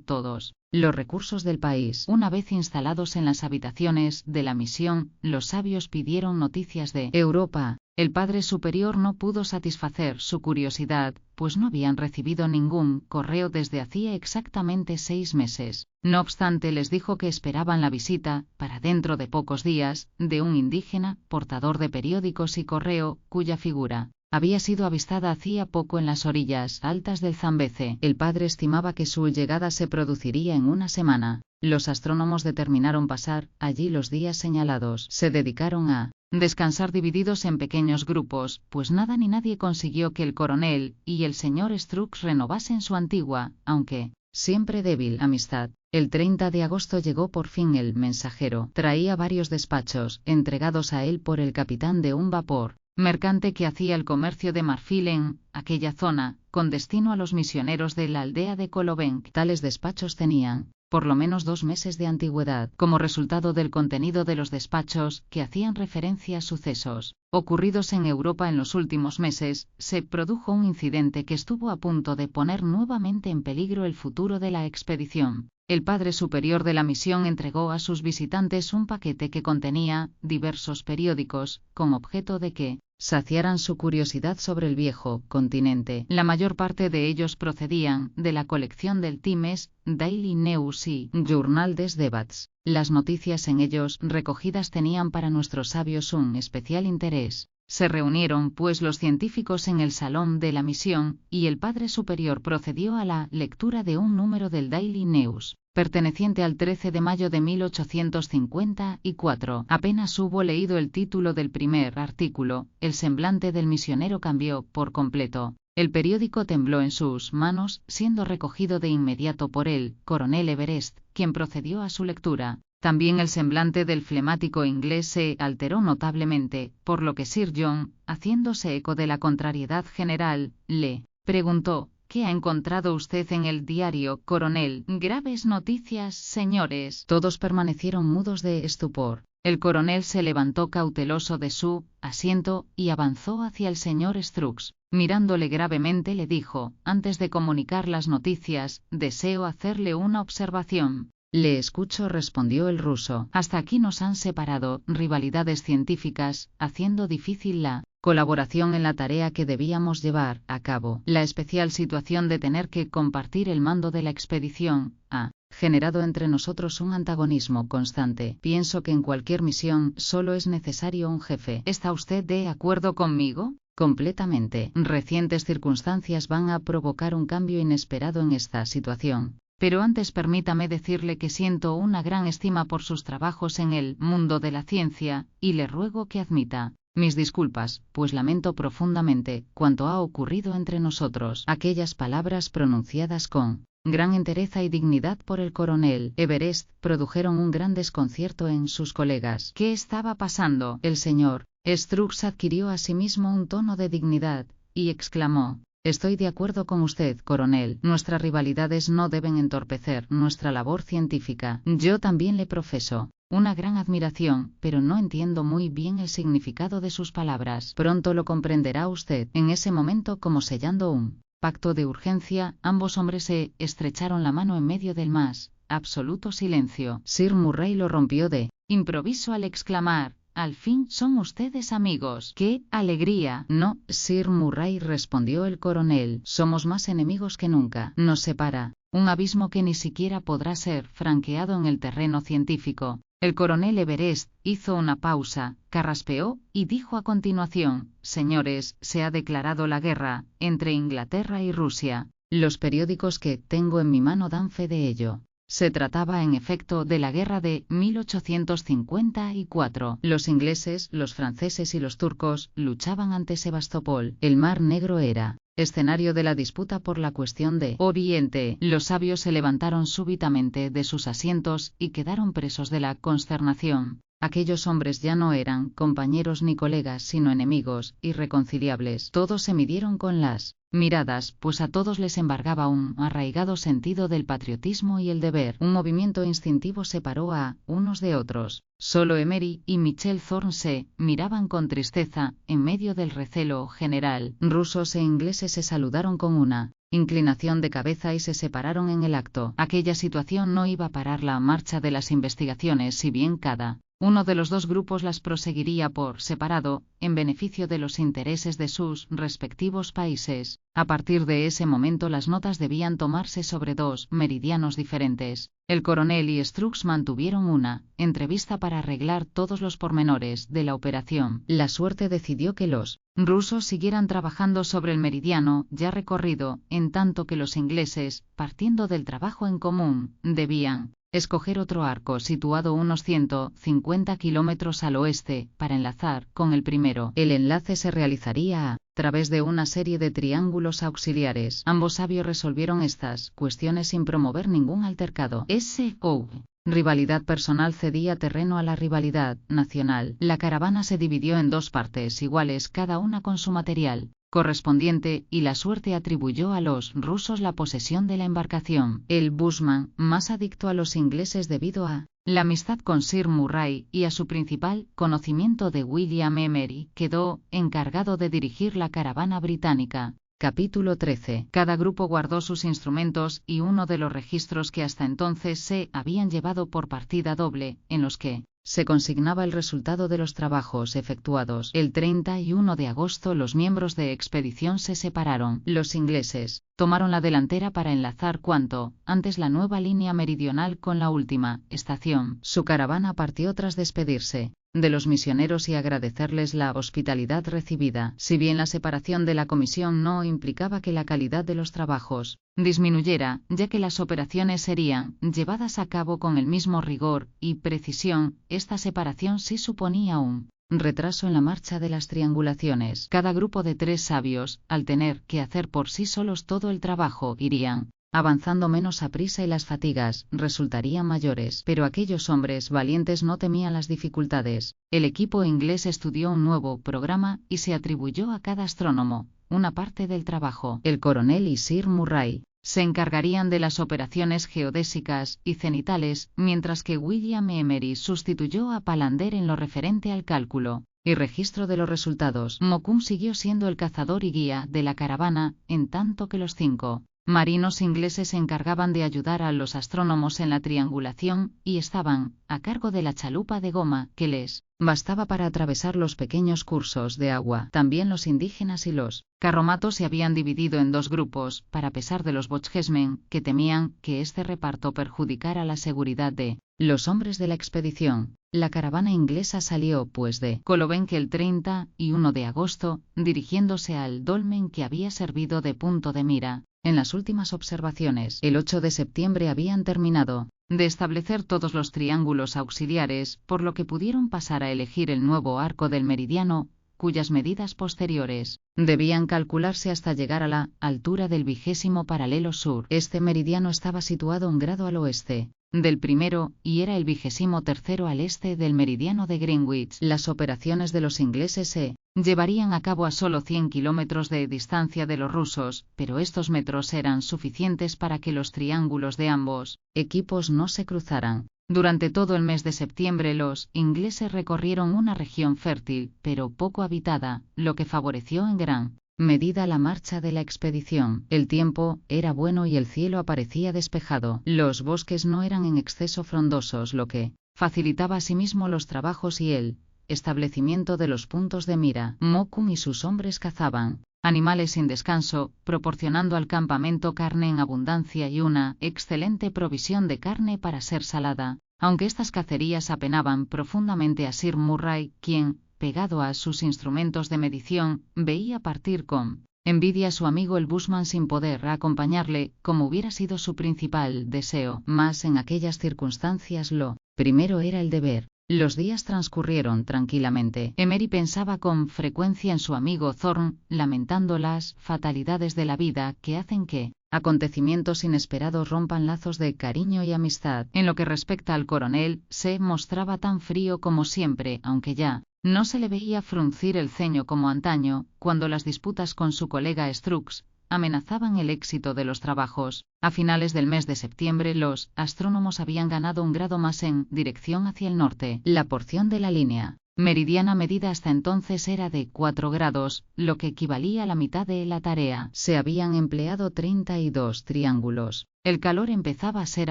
todos los recursos del país. Una vez instalados en las habitaciones de la misión, los sabios pidieron noticias de Europa. El Padre Superior no pudo satisfacer su curiosidad, pues no habían recibido ningún correo desde hacía exactamente 6 meses. No obstante, les dijo que esperaban la visita, para dentro de pocos días, de un indígena, portador de periódicos y correo, cuya figura había sido avistada hacía poco en las orillas altas del Zambeze. El padre estimaba que su llegada se produciría en una semana. Los astrónomos determinaron pasar allí los días señalados. Se dedicaron a descansar divididos en pequeños grupos, pues nada ni nadie consiguió que el coronel y el señor Strux renovasen su antigua, aunque siempre débil, amistad. El 30 de agosto llegó por fin el mensajero. Traía varios despachos, entregados a él por el capitán de un vapor mercante que hacía el comercio de marfil en aquella zona, con destino a los misioneros de la aldea de Colobenc. Tales despachos tenían, por lo menos 2 meses de antigüedad, como resultado del contenido de los despachos, que hacían referencia a sucesos ocurridos en Europa en los últimos meses, se produjo un incidente que estuvo a punto de poner nuevamente en peligro el futuro de la expedición. El padre superior de la misión entregó a sus visitantes un paquete que contenía diversos periódicos, con objeto de que saciaran su curiosidad sobre el viejo continente. La mayor parte de ellos procedían de la colección del Times, Daily News y Journal des Debats. Las noticias en ellos recogidas tenían para nuestros sabios un especial interés. Se reunieron pues los científicos en el salón de la misión, y el padre superior procedió a la lectura de un número del Daily News, perteneciente al 13 de mayo de 1854. Apenas hubo leído el título del primer artículo, el semblante del misionero cambió por completo. El periódico tembló en sus manos, siendo recogido de inmediato por el coronel Everest, quien procedió a su lectura. También el semblante del flemático inglés se alteró notablemente, por lo que Sir John, haciéndose eco de la contrariedad general, le preguntó: ¿Qué ha encontrado usted en el diario, coronel? Graves noticias, señores. Todos permanecieron mudos de estupor. El coronel se levantó cauteloso de su asiento y avanzó hacia el señor Strux. Mirándole gravemente le dijo: antes de comunicar las noticias, deseo hacerle una observación. Le escucho, respondió el ruso. Hasta aquí nos han separado rivalidades científicas, haciendo difícil la colaboración en la tarea que debíamos llevar a cabo. La especial situación de tener que compartir el mando de la expedición ha generado entre nosotros un antagonismo constante. Pienso que en cualquier misión solo es necesario un jefe. ¿Está usted de acuerdo conmigo? Completamente. Recientes circunstancias van a provocar un cambio inesperado en esta situación. Pero antes permítame decirle que siento una gran estima por sus trabajos en el mundo de la ciencia, y le ruego que admita mis disculpas, pues lamento profundamente cuanto ha ocurrido entre nosotros. Aquellas palabras pronunciadas con gran entereza y dignidad por el coronel Everest produjeron un gran desconcierto en sus colegas. ¿Qué estaba pasando? El señor Strux adquirió asimismo un tono de dignidad, y exclamó: estoy de acuerdo con usted, coronel. Nuestras rivalidades no deben entorpecer nuestra labor científica. Yo también le profeso una gran admiración, pero no entiendo muy bien el significado de sus palabras. Pronto lo comprenderá usted. En ese momento, como sellando un pacto de urgencia, ambos hombres se estrecharon la mano en medio del más absoluto silencio. Sir Murray lo rompió de improviso al exclamar: al fin son ustedes amigos. ¡Qué alegría! No, Sir Murray, respondió el coronel, somos más enemigos que nunca. Nos separa un abismo que ni siquiera podrá ser franqueado en el terreno científico. El coronel Everest hizo una pausa, carraspeó, y dijo a continuación: señores, se ha declarado la guerra entre Inglaterra y Rusia. Los periódicos que tengo en mi mano dan fe de ello. Se trataba en efecto de la guerra de 1854. Los ingleses, los franceses y los turcos luchaban ante Sebastopol. El Mar Negro era escenario de la disputa por la cuestión de Oriente. Los sabios se levantaron súbitamente de sus asientos y quedaron presos de la consternación. Aquellos hombres ya no eran compañeros ni colegas, sino enemigos irreconciliables. Todos se midieron con las miradas, pues a todos les embargaba un arraigado sentido del patriotismo y el deber. Un movimiento instintivo separó a unos de otros. Solo Emery y Michel Thorne se miraban con tristeza, en medio del recelo general. Rusos e ingleses se saludaron con una inclinación de cabeza y se separaron en el acto. Aquella situación no iba a parar la marcha de las investigaciones, si bien cada uno de los dos grupos las proseguiría por separado, en beneficio de los intereses de sus respectivos países. A partir de ese momento las notas debían tomarse sobre dos meridianos diferentes. El coronel y Strux mantuvieron una entrevista para arreglar todos los pormenores de la operación. La suerte decidió que los rusos siguieran trabajando sobre el meridiano ya recorrido, en tanto que los ingleses, partiendo del trabajo en común, debían escoger otro arco situado unos 150 kilómetros al oeste, para enlazar con el primero. El enlace se realizaría a través de una serie de triángulos auxiliares. Ambos sabios resolvieron estas cuestiones sin promover ningún altercado. S.O. rivalidad personal cedía terreno a la rivalidad nacional. La caravana se dividió en dos partes iguales, cada una con su material correspondiente, y la suerte atribuyó a los rusos la posesión de la embarcación. El bushman, más adicto a los ingleses debido a la amistad con Sir Murray y a su principal conocimiento de William Emery, quedó encargado de dirigir la caravana británica. Capítulo 13. Cada grupo guardó sus instrumentos y uno de los registros que hasta entonces se habían llevado por partida doble, en los que se consignaba el resultado de los trabajos efectuados. El 31 de agosto los miembros de expedición se separaron. Los ingleses tomaron la delantera para enlazar cuanto antes la nueva línea meridional con la última estación. Su caravana partió tras despedirse de los misioneros y agradecerles la hospitalidad recibida. Si bien la separación de la comisión no implicaba que la calidad de los trabajos disminuyera, ya que las operaciones serían llevadas a cabo con el mismo rigor y precisión, esta separación sí suponía un retraso en la marcha de las triangulaciones. Cada grupo de 3 sabios, al tener que hacer por sí solos todo el trabajo, irían avanzando menos aprisa y las fatigas resultarían mayores. Pero aquellos hombres valientes no temían las dificultades. El equipo inglés estudió un nuevo programa y se atribuyó a cada astrónomo una parte del trabajo. El coronel y Sir Murray se encargarían de las operaciones geodésicas y cenitales, mientras que William Emery sustituyó a Palander en lo referente al cálculo y registro de los resultados. Mokoum siguió siendo el cazador y guía de la caravana, en tanto que los 5 marinos ingleses se encargaban de ayudar a los astrónomos en la triangulación y estaban a cargo de la chalupa de goma que les bastaba para atravesar los pequeños cursos de agua. También los indígenas y los carromatos se habían dividido en 2 grupos, para pesar de los bochjesmen, que temían que este reparto perjudicara la seguridad de los hombres de la expedición. La caravana inglesa salió, pues, de Colobenque el 31 de agosto, dirigiéndose al dolmen que había servido de punto de mira en las últimas observaciones. El 8 de septiembre habían terminado de establecer todos los triángulos auxiliares, por lo que pudieron pasar a elegir el nuevo arco del meridiano, cuyas medidas posteriores debían calcularse hasta llegar a la altura del 20º paralelo sur. Este meridiano estaba situado 1 grado al oeste del primero y era el 23º al este del meridiano de Greenwich. Las operaciones de los ingleses se llevarían a cabo a solo 100 kilómetros de distancia de los rusos, pero estos metros eran suficientes para que los triángulos de ambos equipos no se cruzaran. Durante todo el mes de septiembre los ingleses recorrieron una región fértil, pero poco habitada, lo que favoreció en gran medida la marcha de la expedición. El tiempo era bueno y el cielo aparecía despejado. Los bosques no eran en exceso frondosos, lo que facilitaba asimismo los trabajos y el establecimiento de los puntos de mira. Mokoum y sus hombres cazaban animales sin descanso, proporcionando al campamento carne en abundancia y una excelente provisión de carne para ser salada, aunque estas cacerías apenaban profundamente a Sir Murray, quien, pegado a sus instrumentos de medición, veía partir con envidia a su amigo el bushman sin poder acompañarle, como hubiera sido su principal deseo. Mas en aquellas circunstancias lo primero era el deber. Los días transcurrieron tranquilamente. Emery pensaba con frecuencia en su amigo Thorne, lamentando las fatalidades de la vida que hacen que acontecimientos inesperados rompan lazos de cariño y amistad. En lo que respecta al coronel, se mostraba tan frío como siempre, aunque ya no se le veía fruncir el ceño como antaño, cuando las disputas con su colega Strux amenazaban el éxito de los trabajos. A finales del mes de septiembre los astrónomos habían ganado 1 grado más en dirección hacia el norte. La porción de la línea meridiana medida hasta entonces era de 4 grados, lo que equivalía a la mitad de la tarea. Se habían empleado 32 triángulos. El calor empezaba a ser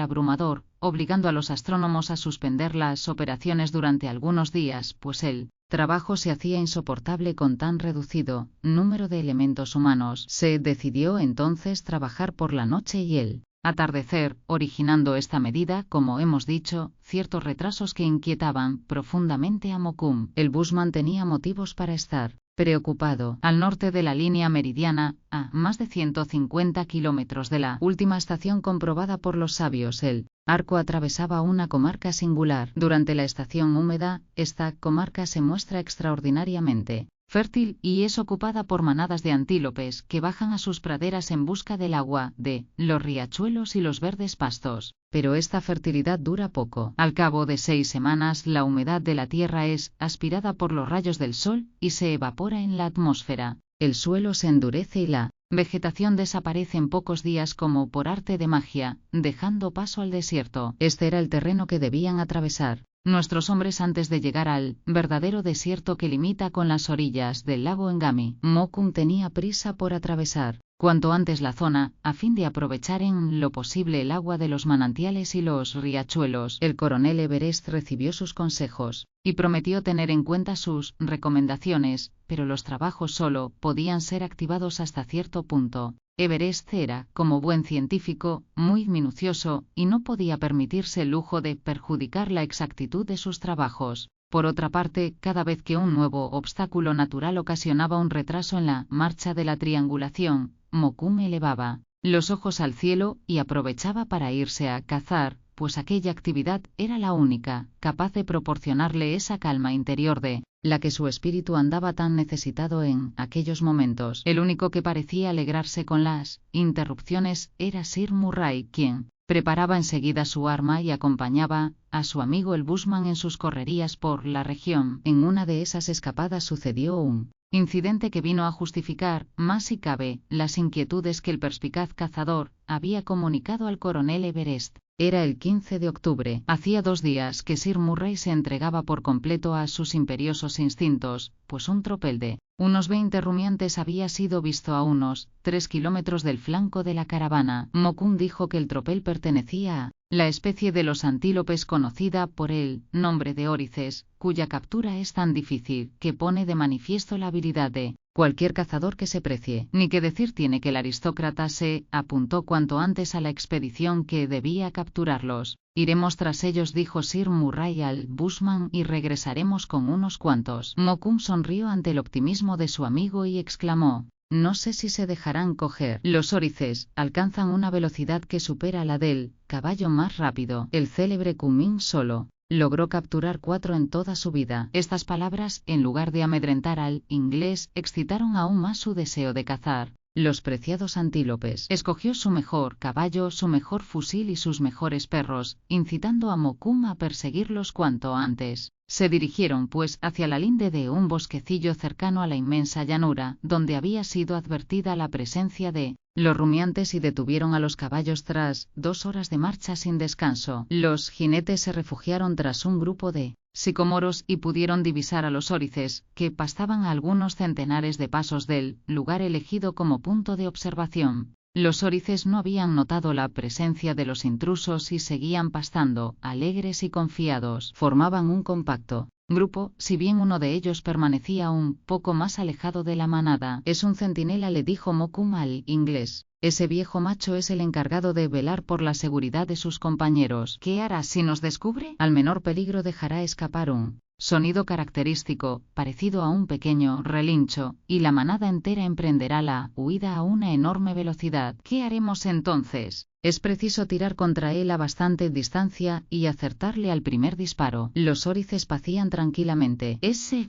abrumador, obligando a los astrónomos a suspender las operaciones durante algunos días, pues el trabajo se hacía insoportable con tan reducido número de elementos humanos. Se decidió entonces trabajar por la noche y el atardecer, originando esta medida, como hemos dicho, ciertos retrasos que inquietaban profundamente a Mokoum. El bushman tenía motivos para estar preocupado. Al norte de la línea meridiana, a más de 150 kilómetros de la última estación comprobada por los sabios, el arco atravesaba una comarca singular. Durante la estación húmeda, esta comarca se muestra extraordinariamente fértil y es ocupada por manadas de antílopes que bajan a sus praderas en busca del agua, de los riachuelos y los verdes pastos. Pero esta fertilidad dura poco. Al cabo de 6 semanas, la humedad de la tierra es aspirada por los rayos del sol y se evapora en la atmósfera. El suelo se endurece y la vegetación desaparece en pocos días como por arte de magia, dejando paso al desierto. Este era el terreno que debían atravesar nuestros hombres antes de llegar al verdadero desierto que limita con las orillas del lago Ngami. Mokoum tenía prisa por atravesar cuanto antes la zona, a fin de aprovechar en lo posible el agua de los manantiales y los riachuelos. El coronel Everest recibió sus consejos y prometió tener en cuenta sus recomendaciones, pero los trabajos solo podían ser activados hasta cierto punto. Everest era, como buen científico, muy minucioso y no podía permitirse el lujo de perjudicar la exactitud de sus trabajos. Por otra parte, cada vez que un nuevo obstáculo natural ocasionaba un retraso en la marcha de la triangulación, Mokoum elevaba los ojos al cielo y aprovechaba para irse a cazar, pues aquella actividad era la única capaz de proporcionarle esa calma interior de la que su espíritu andaba tan necesitado en aquellos momentos. El único que parecía alegrarse con las interrupciones era Sir Murray, quien preparaba enseguida su arma y acompañaba a su amigo el bushman en sus correrías por la región. En una de esas escapadas sucedió un incidente que vino a justificar, más si cabe, las inquietudes que el perspicaz cazador había comunicado al coronel Everest. Era el 15 de octubre. Hacía 2 días que Sir Murray se entregaba por completo a sus imperiosos instintos, pues un tropel de unos 20 rumiantes había sido visto a unos 3 kilómetros del flanco de la caravana. Mokoum dijo que el tropel pertenecía a la especie de los antílopes conocida por el nombre de órices, cuya captura es tan difícil que pone de manifiesto la habilidad de cualquier cazador que se precie. Ni que decir tiene que el aristócrata se apuntó cuanto antes a la expedición que debía capturarlos. Iremos tras ellos, dijo Sir Murray al bushman, y regresaremos con unos cuantos. Mokoum sonrió ante el optimismo de su amigo y exclamó: no sé si se dejarán coger. Los órices alcanzan una velocidad que supera la del caballo más rápido. El célebre Kunming solo logró capturar 4 en toda su vida. Estas palabras, en lugar de amedrentar al inglés, excitaron aún más su deseo de cazar los preciados antílopes. Escogió su mejor caballo, su mejor fusil y sus mejores perros, incitando a Mokoum a perseguirlos cuanto antes. Se dirigieron, pues, hacia la linde de un bosquecillo cercano a la inmensa llanura, donde había sido advertida la presencia de los rumiantes, y detuvieron a los caballos tras 2 horas de marcha sin descanso. Los jinetes se refugiaron tras un grupo de sicomoros y pudieron divisar a los órices, que pastaban a algunos centenares de pasos del lugar elegido como punto de observación. Los órices no habían notado la presencia de los intrusos y seguían pastando, alegres y confiados. Formaban un compacto grupo, si bien uno de ellos permanecía un poco más alejado de la manada. Es un centinela, le dijo Mokoum al inglés. Ese viejo macho es el encargado de velar por la seguridad de sus compañeros. ¿Qué hará si nos descubre? Al menor peligro dejará escapar un sonido característico, parecido a un pequeño relincho, y la manada entera emprenderá la huida a una enorme velocidad. ¿Qué haremos entonces? Es preciso tirar contra él a bastante distancia y acertarle al primer disparo. Los órices pacían tranquilamente. Ese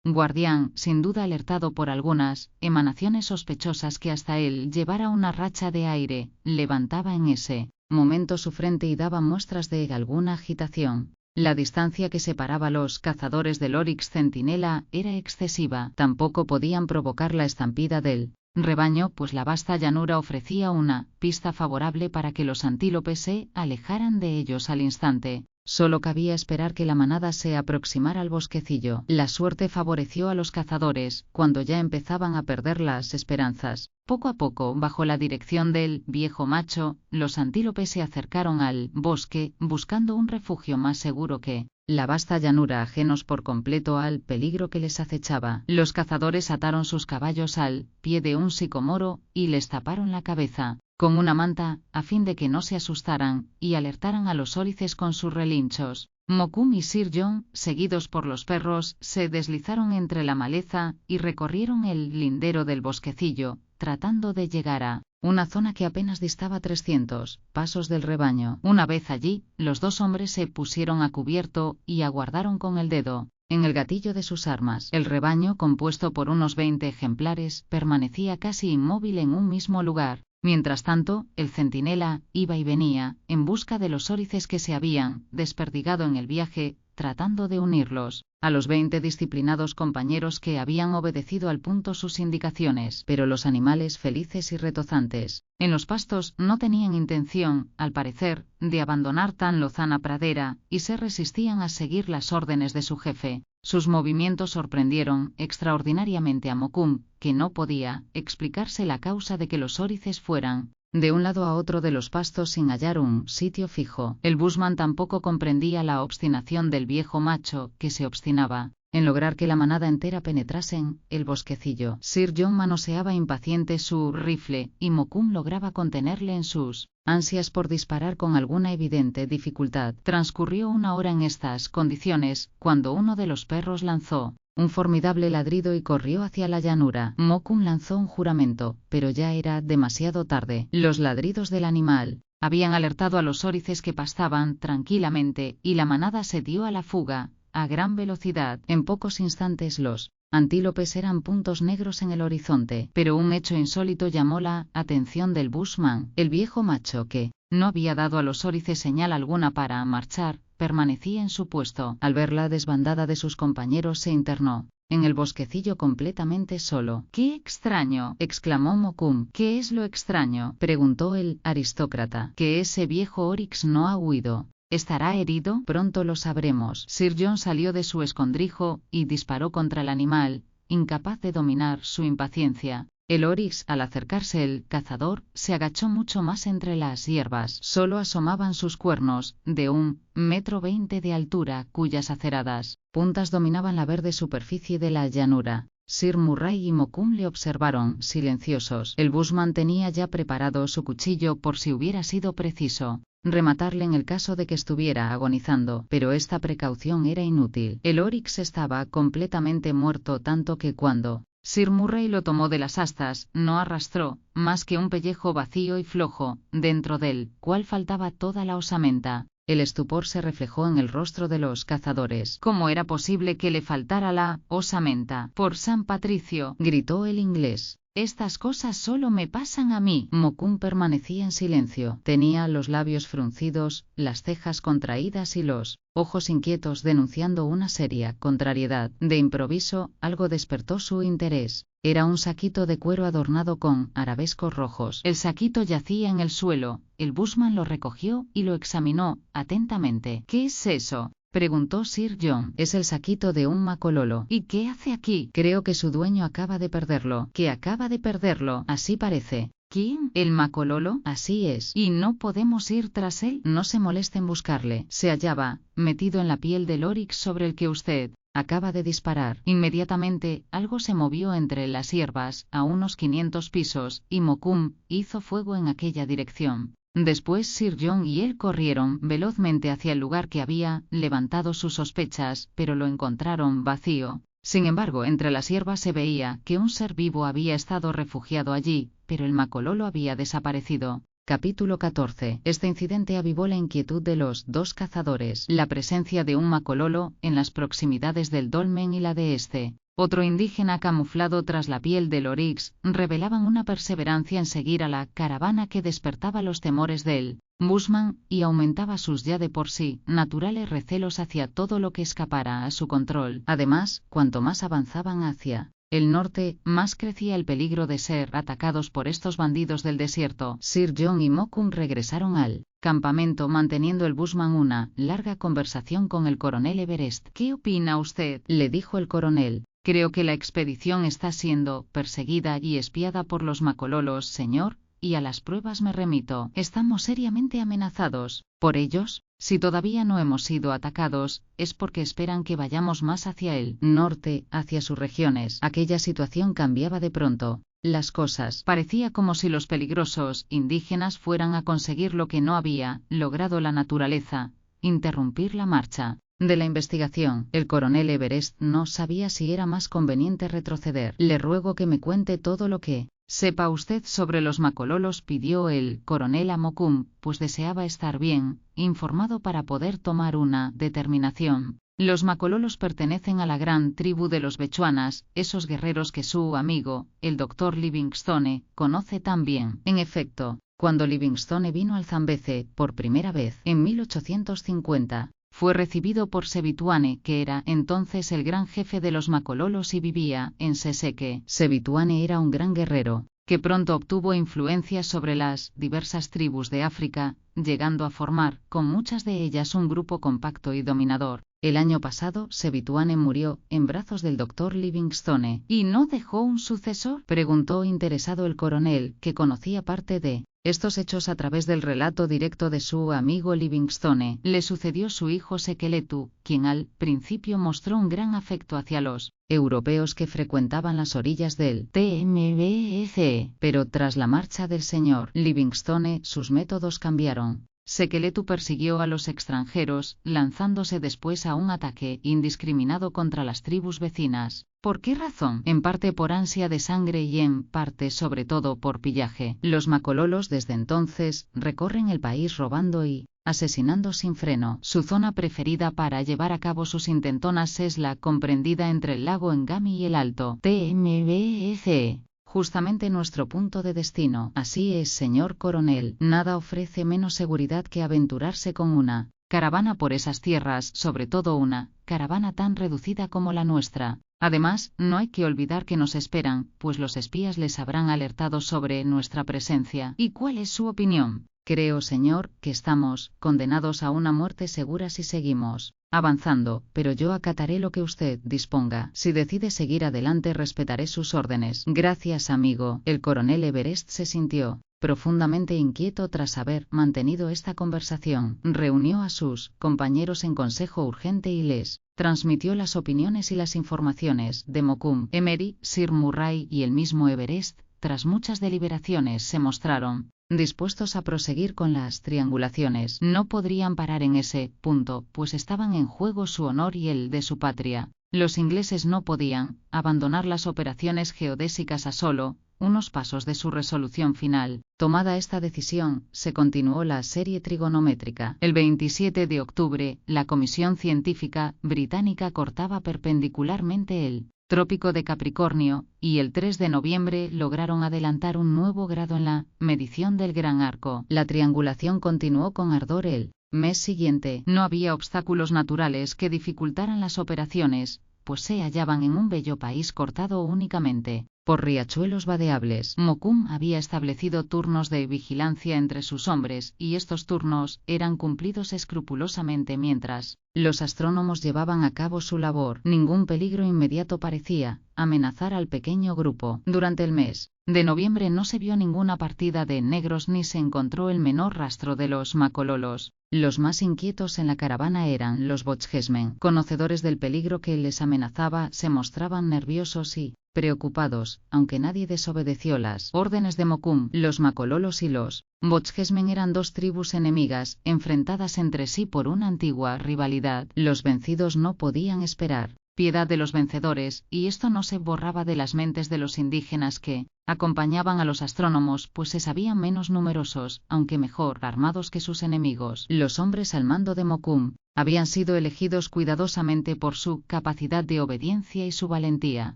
guardián, sin duda alertado por algunas emanaciones sospechosas que hasta él llevara una racha de aire, levantaba en ese momento su frente y daba muestras de alguna agitación. La distancia que separaba a los cazadores del Oryx centinela era excesiva. Tampoco podían provocar la estampida del rebaño, pues la vasta llanura ofrecía una pista favorable para que los antílopes se alejaran de ellos al instante. Solo cabía esperar que la manada se aproximara al bosquecillo. La suerte favoreció a los cazadores, cuando ya empezaban a perder las esperanzas. Poco a poco, bajo la dirección del viejo macho, los antílopes se acercaron al bosque, buscando un refugio más seguro que la vasta llanura, ajenos por completo al peligro que les acechaba. Los cazadores ataron sus caballos al pie de un sicomoro y les taparon la cabeza con una manta, a fin de que no se asustaran y alertaran a los órices con sus relinchos. Mokoum y Sir John, seguidos por los perros, se deslizaron entre la maleza y recorrieron el lindero del bosquecillo, tratando de llegar a una zona que apenas distaba 300 pasos del rebaño. Una vez allí, los dos hombres se pusieron a cubierto y aguardaron con el dedo en el gatillo de sus armas. El rebaño, compuesto por unos 20 ejemplares, permanecía casi inmóvil en un mismo lugar. Mientras tanto, el centinela iba y venía, en busca de los órices que se habían desperdigado en el viaje, tratando de unirlos a los 20 disciplinados compañeros que habían obedecido al punto sus indicaciones. Pero los animales, felices y retozantes en los pastos, no tenían intención, al parecer, de abandonar tan lozana pradera, y se resistían a seguir las órdenes de su jefe. Sus movimientos sorprendieron extraordinariamente a Mokoum, que no podía explicarse la causa de que los órices fueran de un lado a otro de los pastos sin hallar un sitio fijo. El bushman tampoco comprendía la obstinación del viejo macho, que se obstinaba en lograr que la manada entera penetrase en el bosquecillo. Sir John manoseaba impaciente su rifle, y Mokoum lograba contenerle en sus ansias por disparar con alguna evidente dificultad. Transcurrió una hora en estas condiciones, cuando uno de los perros lanzó un formidable ladrido y corrió hacia la llanura. Mokoum lanzó un juramento, pero ya era demasiado tarde. Los ladridos del animal habían alertado a los órices que pastaban tranquilamente, y la manada se dio a la fuga a gran velocidad. En pocos instantes los antílopes eran puntos negros en el horizonte, pero un hecho insólito llamó la atención del bushman. El viejo macho, que no había dado a los órices señal alguna para marchar, permanecía en su puesto. Al ver la desbandada de sus compañeros se internó en el bosquecillo completamente solo. «¡Qué extraño!», exclamó Mokoum. «¿Qué es lo extraño?», preguntó el aristócrata. «Que ese viejo oryx no ha huido. ¿Estará herido? Pronto lo sabremos». Sir John salió de su escondrijo y disparó contra el animal, incapaz de dominar su impaciencia. El oryx, al acercarse el cazador, se agachó mucho más entre las hierbas. Solo asomaban sus cuernos, de 1,20 m de altura, cuyas aceradas puntas dominaban la verde superficie de la llanura. Sir Murray y Mokoum le observaron, silenciosos. El bushman tenía ya preparado su cuchillo por si hubiera sido preciso rematarle en el caso de que estuviera agonizando, pero esta precaución era inútil. El oryx estaba completamente muerto, tanto que cuando Sir Murray lo tomó de las astas, no arrastró más que un pellejo vacío y flojo, dentro del cual faltaba toda la osamenta. El estupor se reflejó en el rostro de los cazadores. ¿Cómo era posible que le faltara la osamenta? «Por San Patricio», gritó el inglés, «estas cosas solo me pasan a mí». Mokoum permanecía en silencio. Tenía los labios fruncidos, las cejas contraídas y los ojos inquietos, denunciando una seria contrariedad. De improviso, algo despertó su interés. Era un saquito de cuero adornado con arabescos rojos. El saquito yacía en el suelo. El bushman lo recogió y lo examinó atentamente. «¿Qué es eso?», preguntó Sir John. «Es el saquito de un macololo». «¿Y qué hace aquí?». «Creo que su dueño acaba de perderlo». «¿Que acaba de perderlo?». «Así parece». «¿Quién? ¿El macololo?». «Así es». «¿Y no podemos ir tras él?». «No se moleste en buscarle. Se hallaba metido en la piel del oryx sobre el que usted acaba de disparar». Inmediatamente, algo se movió entre las hierbas, a unos 500 pisos, y Mokoum hizo fuego en aquella dirección. Después Sir John y él corrieron velozmente hacia el lugar que había levantado sus sospechas, pero lo encontraron vacío. Sin embargo, entre las hierbas se veía que un ser vivo había estado refugiado allí, pero el macololo había desaparecido. Capítulo 14. Este incidente avivó la inquietud de los dos cazadores. La presencia de un macololo en las proximidades del dolmen y la de otro indígena camuflado tras la piel del oryx, revelaban una perseverancia en seguir a la caravana que despertaba los temores del bushman y aumentaba sus ya de por sí naturales recelos hacia todo lo que escapara a su control. Además, cuanto más avanzaban hacia el norte, más crecía el peligro de ser atacados por estos bandidos del desierto. Sir John y Mokoum regresaron al campamento, manteniendo el bushman una larga conversación con el coronel Everest. «¿Qué opina usted?», le dijo el coronel. «Creo que la expedición está siendo perseguida y espiada por los macololos, señor, y a las pruebas me remito. Estamos seriamente amenazados por ellos. Si todavía no hemos sido atacados, es porque esperan que vayamos más hacia el norte, hacia sus regiones». Aquella situación cambiaba de pronto. Las cosas parecía como si los peligrosos indígenas fueran a conseguir lo que no había logrado la naturaleza: interrumpir la marcha de la investigación. El coronel Everest no sabía si era más conveniente retroceder. «Le ruego que me cuente todo lo que Sepa usted sobre los macololos, pidió el coronel a Mokoum, pues deseaba estar bien informado para poder tomar una determinación. Los macololos pertenecen a la gran tribu de los Bechuanas, esos guerreros que su amigo, el Dr. Livingstone, conoce tan bien. En efecto, cuando Livingstone vino al Zambeze por primera vez en 1850, fue recibido por Sebituane, que era entonces el gran jefe de los macololos y vivía en Seseke. Sebituane era un gran guerrero, que pronto obtuvo influencia sobre las diversas tribus de África, llegando a formar, con muchas de ellas, un grupo compacto y dominador. El año pasado, Sebituane murió en brazos del Dr. Livingstone. ¿Y no dejó un sucesor?, preguntó interesado el coronel, que conocía parte de estos hechos a través del relato directo de su amigo Livingstone. Le sucedió su hijo Sekeletu, quien al principio mostró un gran afecto hacia los europeos que frecuentaban las orillas del Tmbc, pero tras la marcha del señor Livingstone sus métodos cambiaron. Sekeletu persiguió a los extranjeros, lanzándose después a un ataque indiscriminado contra las tribus vecinas. ¿Por qué razón? En parte por ansia de sangre y en parte sobre todo por pillaje. Los macololos desde entonces recorren el país robando y asesinando sin freno. Su zona preferida para llevar a cabo sus intentonas es la comprendida entre el lago Ngami y el Alto Tmbc. Justamente nuestro punto de destino. Así es, señor coronel. Nada ofrece menos seguridad que aventurarse con una caravana por esas tierras, sobre todo una caravana tan reducida como la nuestra. Además, no hay que olvidar que nos esperan, pues los espías les habrán alertado sobre nuestra presencia. ¿Y cuál es su opinión? Creo, señor, que estamos condenados a una muerte segura si seguimos avanzando, pero yo acataré lo que usted disponga. Si decide seguir adelante, respetaré sus órdenes. Gracias, amigo. El coronel Everest se sintió profundamente inquieto tras haber mantenido esta conversación. Reunió a sus compañeros en consejo urgente y les transmitió las opiniones y las informaciones de Mokoum, Emery, Sir Murray y el mismo Everest. Tras muchas deliberaciones se mostraron dispuestos a proseguir con las triangulaciones. No podrían parar en ese punto, pues estaban en juego su honor y el de su patria. Los ingleses no podían abandonar las operaciones geodésicas a solo unos pasos de su resolución final. Tomada esta decisión, se continuó la serie trigonométrica. El 27 de octubre, la Comisión Científica británica cortaba perpendicularmente el Trópico de Capricornio, y el 3 de noviembre lograron adelantar un nuevo grado en la medición del Gran Arco. La triangulación continuó con ardor el mes siguiente. No había obstáculos naturales que dificultaran las operaciones, pues se hallaban en un bello país cortado únicamente por riachuelos vadeables. Mokoum había establecido turnos de vigilancia entre sus hombres, y estos turnos eran cumplidos escrupulosamente mientras los astrónomos llevaban a cabo su labor. Ningún peligro inmediato parecía amenazar al pequeño grupo. Durante el mes de noviembre no se vio ninguna partida de negros ni se encontró el menor rastro de los macololos. Los más inquietos en la caravana eran los Bochjesmen. Conocedores del peligro que les amenazaba, se mostraban nerviosos y preocupados, aunque nadie desobedeció las órdenes de Mokoum. Los macololos y los Bochjesmen eran dos tribus enemigas, enfrentadas entre sí por una antigua rivalidad. Los vencidos no podían esperar piedad de los vencedores, y esto no se borraba de las mentes de los indígenas que acompañaban a los astrónomos, pues se sabían menos numerosos, aunque mejor armados que sus enemigos. Los hombres al mando de Mokoum habían sido elegidos cuidadosamente por su capacidad de obediencia y su valentía.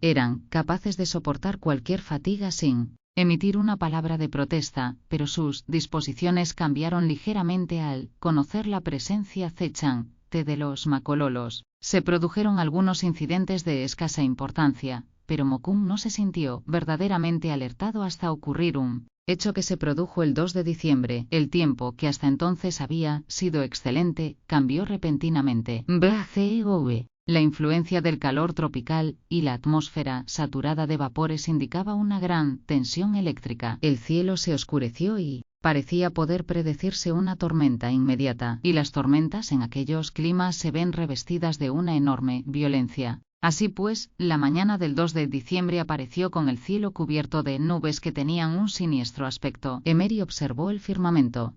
Eran capaces de soportar cualquier fatiga sin emitir una palabra de protesta, pero sus disposiciones cambiaron ligeramente al conocer la presencia acechante de los macololos. Se produjeron algunos incidentes de escasa importancia, pero Mokoum no se sintió verdaderamente alertado hasta ocurrir un hecho que se produjo el 2 de diciembre. El tiempo, que hasta entonces había sido excelente, cambió repentinamente. La influencia del calor tropical y la atmósfera saturada de vapores indicaba una gran tensión eléctrica. El cielo se oscureció y parecía poder predecirse una tormenta inmediata, y las tormentas en aquellos climas se ven revestidas de una enorme violencia. Así pues, la mañana del 2 de diciembre apareció con el cielo cubierto de nubes que tenían un siniestro aspecto. Emery observó el firmamento.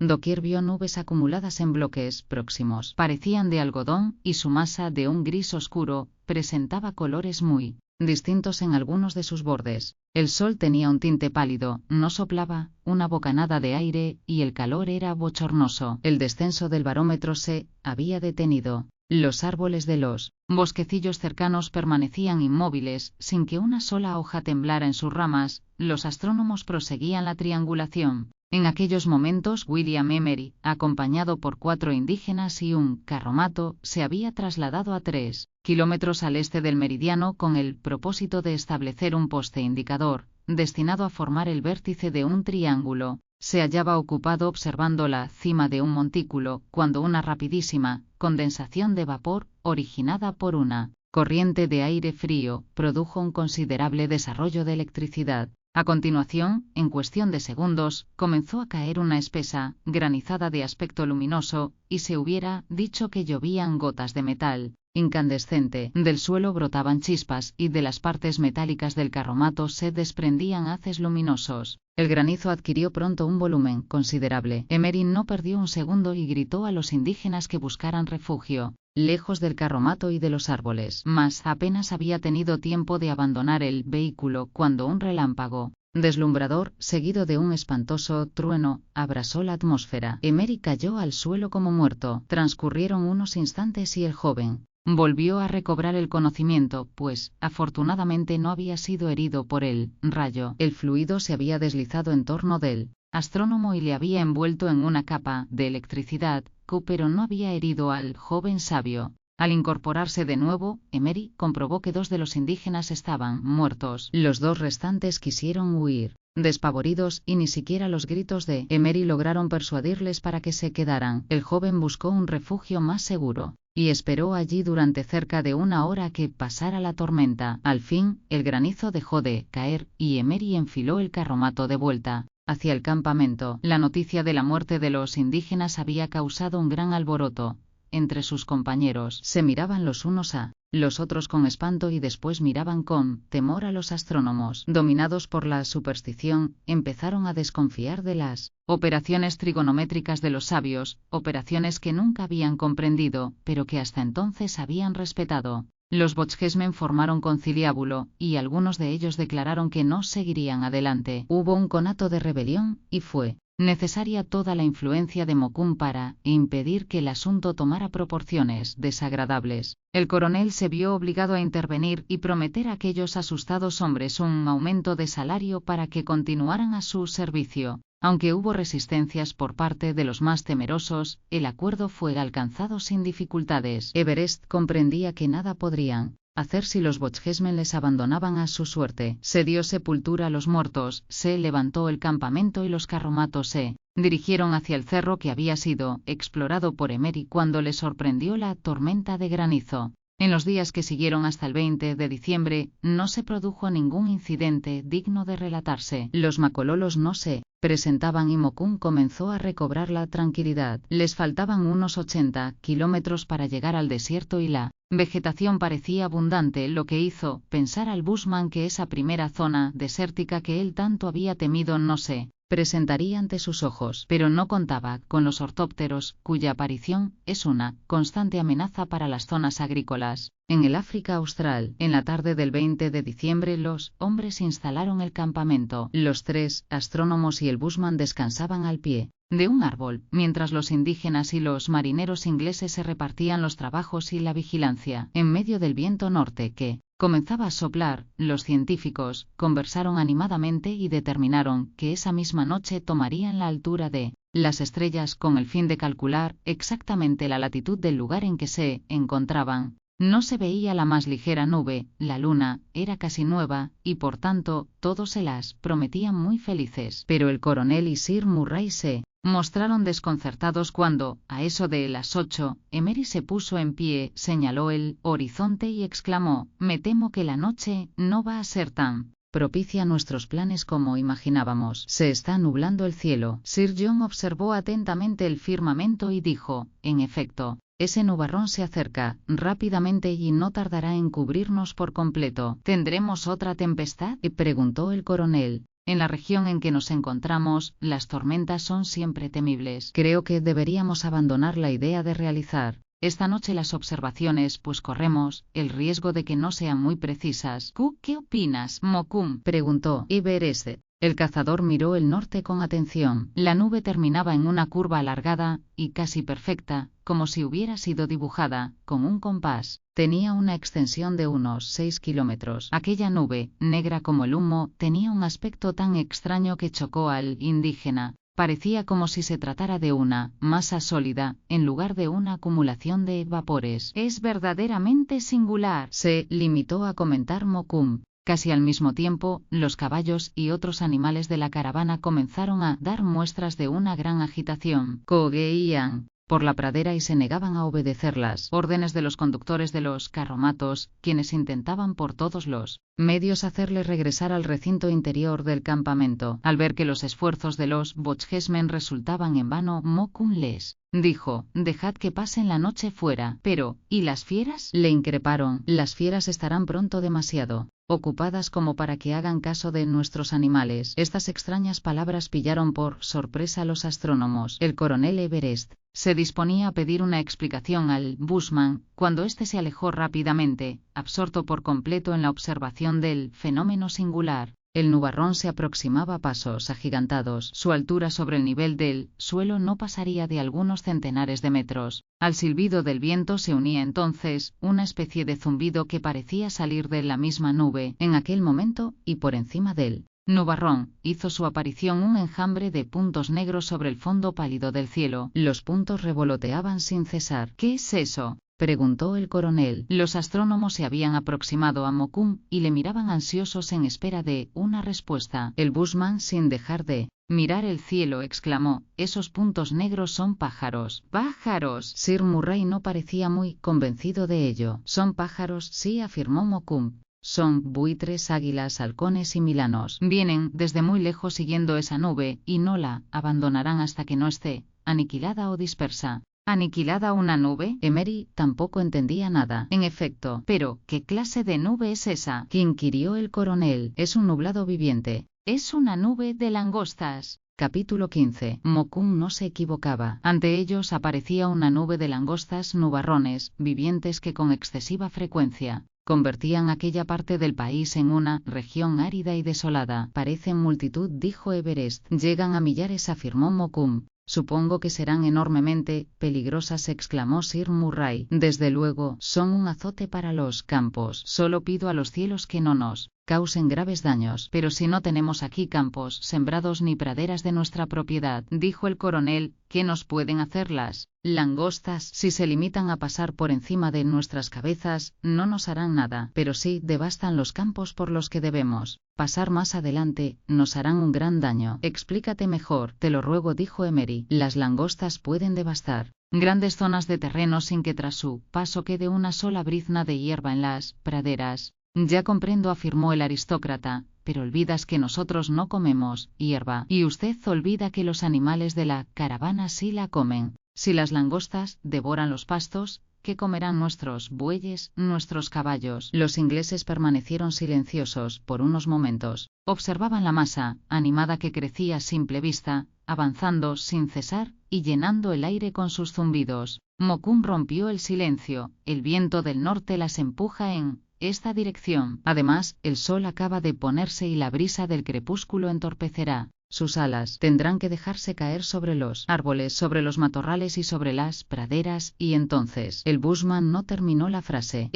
Doquier vio nubes acumuladas en bloques próximos. Parecían de algodón, y su masa, de un gris oscuro, presentaba colores muy distintos en algunos de sus bordes. El sol tenía un tinte pálido, no soplaba una bocanada de aire, y el calor era bochornoso. El descenso del barómetro se había detenido. Los árboles de los bosquecillos cercanos permanecían inmóviles, sin que una sola hoja temblara en sus ramas. Los astrónomos proseguían la triangulación. En aquellos momentos William Emery, acompañado por 4 indígenas y un carromato, se había trasladado a 3 kilómetros al este del meridiano con el propósito de establecer un poste indicador, destinado a formar el vértice de un triángulo. Se hallaba ocupado observando la cima de un montículo, cuando una rapidísima condensación de vapor, originada por una corriente de aire frío, produjo un considerable desarrollo de electricidad. A continuación, en cuestión de segundos, comenzó a caer una espesa granizada de aspecto luminoso, y se hubiera dicho que llovían gotas de metal incandescente. Del suelo brotaban chispas, y de las partes metálicas del carromato se desprendían haces luminosos. El granizo adquirió pronto un volumen considerable. Emery no perdió un segundo y gritó a los indígenas que buscaran refugio lejos del carromato y de los árboles. Mas apenas había tenido tiempo de abandonar el vehículo cuando un relámpago deslumbrador, seguido de un espantoso trueno, abrasó la atmósfera. Emery cayó al suelo como muerto. Transcurrieron unos instantes y el joven volvió a recobrar el conocimiento, pues, afortunadamente no había sido herido por el rayo. El fluido se había deslizado en torno del astrónomo y le había envuelto en una capa de electricidad, pero no había herido al joven sabio. Al incorporarse de nuevo, Emery comprobó que 2 de los indígenas estaban muertos. Los 2 restantes quisieron huir despavoridos, y ni siquiera los gritos de Emery lograron persuadirles para que se quedaran. El joven buscó un refugio más seguro y esperó allí durante cerca de 1 hora que pasara la tormenta. Al fin, el granizo dejó de caer, y Emery enfiló el carromato de vuelta hacia el campamento. La noticia de la muerte de los indígenas había causado un gran alboroto entre sus compañeros. Se miraban los unos a los otros con espanto y después miraban con temor a los astrónomos. Dominados por la superstición, empezaron a desconfiar de las operaciones trigonométricas de los sabios, operaciones que nunca habían comprendido, pero que hasta entonces habían respetado. Los Bochjesmen formaron conciliábulo, y algunos de ellos declararon que no seguirían adelante. Hubo un conato de rebelión, y fue necesaria toda la influencia de Mokoum para impedir que el asunto tomara proporciones desagradables. El coronel se vio obligado a intervenir y prometer a aquellos asustados hombres un aumento de salario para que continuaran a su servicio. Aunque hubo resistencias por parte de los más temerosos, el acuerdo fue alcanzado sin dificultades. Everest comprendía que nada podrían hacer si los Bochjesmen les abandonaban a su suerte. Se dio sepultura a los muertos, se levantó el campamento y los carromatos se dirigieron hacia el cerro que había sido explorado por Emery cuando le sorprendió la tormenta de granizo. En los días que siguieron hasta el 20 de diciembre, no se produjo ningún incidente digno de relatarse. Los macololos no se presentaban y Mokoum comenzó a recobrar la tranquilidad. Les faltaban unos 80 kilómetros para llegar al desierto y la vegetación parecía abundante, lo que hizo pensar al bushman que esa primera zona desértica que él tanto había temido no se presentaría ante sus ojos, pero no contaba con los ortópteros, cuya aparición es una constante amenaza para las zonas agrícolas. En el África Austral, en la tarde del 20 de diciembre los hombres instalaron el campamento. Los 3 astrónomos y el bushman descansaban al pie de un árbol, mientras los indígenas y los marineros ingleses se repartían los trabajos y la vigilancia. En medio del viento norte que comenzaba a soplar, los científicos conversaron animadamente y determinaron que esa misma noche tomarían la altura de las estrellas con el fin de calcular exactamente la latitud del lugar en que se encontraban. No se veía la más ligera nube, la luna era casi nueva, y por tanto, todos se las prometían muy felices. Pero el coronel y Sir Murray se mostraron desconcertados cuando, a eso de las 8, Emery se puso en pie, señaló el horizonte y exclamó: «Me temo que la noche no va a ser tan propicia a nuestros planes como imaginábamos. Se está nublando el cielo». Sir John observó atentamente el firmamento y dijo: «En efecto, ese nubarrón se acerca rápidamente y no tardará en cubrirnos por completo». «¿Tendremos otra tempestad?», preguntó el coronel. «En la región en que nos encontramos, las tormentas son siempre temibles. Creo que deberíamos abandonar la idea de realizar esta noche las observaciones, pues corremos el riesgo de que no sean muy precisas. ¿Qué opinas, Mokoum?, preguntó Everest. El cazador miró el norte con atención. La nube terminaba en una curva alargada y casi perfecta, como si hubiera sido dibujada con un compás. Tenía una extensión de unos 6 kilómetros. Aquella nube, negra como el humo, tenía un aspecto tan extraño que chocó al indígena. Parecía como si se tratara de una masa sólida, en lugar de una acumulación de vapores. Es verdaderamente singular, se limitó a comentar Mokoum. Casi al mismo tiempo, los caballos y otros animales de la caravana comenzaron a dar muestras de una gran agitación. Cogueían por la pradera y se negaban a obedecer las órdenes de los conductores de los carromatos, quienes intentaban por todos los medios hacerle regresar al recinto interior del campamento. Al ver que los esfuerzos de los Bochjesmen resultaban en vano, Mokoum les dijo: dejad que pasen la noche fuera. Pero, ¿y las fieras?, le increparon. Las fieras estarán pronto demasiado ocupadas como para que hagan caso de nuestros animales. Estas extrañas palabras pillaron por sorpresa a los astrónomos. El coronel Everest se disponía a pedir una explicación al bushman, cuando éste se alejó rápidamente, absorto por completo en la observación del fenómeno singular. El nubarrón se aproximaba a pasos agigantados. Su altura sobre el nivel del suelo no pasaría de algunos centenares de metros. Al silbido del viento se unía entonces una especie de zumbido que parecía salir de la misma nube. En aquel momento, y por encima del nubarrón, hizo su aparición un enjambre de puntos negros sobre el fondo pálido del cielo. Los puntos revoloteaban sin cesar. ¿Qué es eso?, preguntó el coronel. Los astrónomos se habían aproximado a Mokoum y le miraban ansiosos en espera de una respuesta. El bushman, sin dejar de mirar el cielo, exclamó: esos puntos negros son pájaros. ¿Pájaros? Sir Murray no parecía muy convencido de ello. Son pájaros, sí, afirmó Mokoum. Son buitres, águilas, halcones y milanos. Vienen desde muy lejos siguiendo esa nube y no la abandonarán hasta que no esté aniquilada o dispersa. ¿Aniquilada una nube? Emery tampoco entendía nada. En efecto, pero ¿qué clase de nube es esa?, inquirió el coronel. Es un nublado viviente. Es una nube de langostas. Capítulo 15. Mokoum no se equivocaba. Ante ellos aparecía una nube de langostas, nubarrones vivientes que con excesiva frecuencia convertían aquella parte del país en una región árida y desolada. Parecen multitud, dijo Everest. Llegan a millares, afirmó Mokoum. Supongo que serán enormemente peligrosas, exclamó Sir Murray. Desde luego, son un azote para los campos. Solo pido a los cielos que no nos causen graves daños. Pero si no tenemos aquí campos sembrados ni praderas de nuestra propiedad, dijo el coronel, ¿qué nos pueden hacer las langostas? Si se limitan a pasar por encima de nuestras cabezas, no nos harán nada. Pero si devastan los campos por los que debemos pasar más adelante, nos harán un gran daño. Explícate mejor, te lo ruego, dijo Emery. Las langostas pueden devastar grandes zonas de terreno sin que tras su paso quede una sola brizna de hierba en las praderas. Ya comprendo, afirmó el aristócrata, pero olvidas que nosotros no comemos hierba, y usted olvida que los animales de la caravana sí la comen. Si las langostas devoran los pastos, ¿qué comerán nuestros bueyes, nuestros caballos? Los ingleses permanecieron silenciosos por unos momentos. Observaban la masa animada que crecía a simple vista, avanzando sin cesar y llenando el aire con sus zumbidos. Mokoum rompió el silencio. El viento del norte las empuja en esta dirección. Además, el sol acaba de ponerse y la brisa del crepúsculo entorpecerá sus alas. Tendrán que dejarse caer sobre los árboles, sobre los matorrales y sobre las praderas, y entonces el bushman no terminó la frase.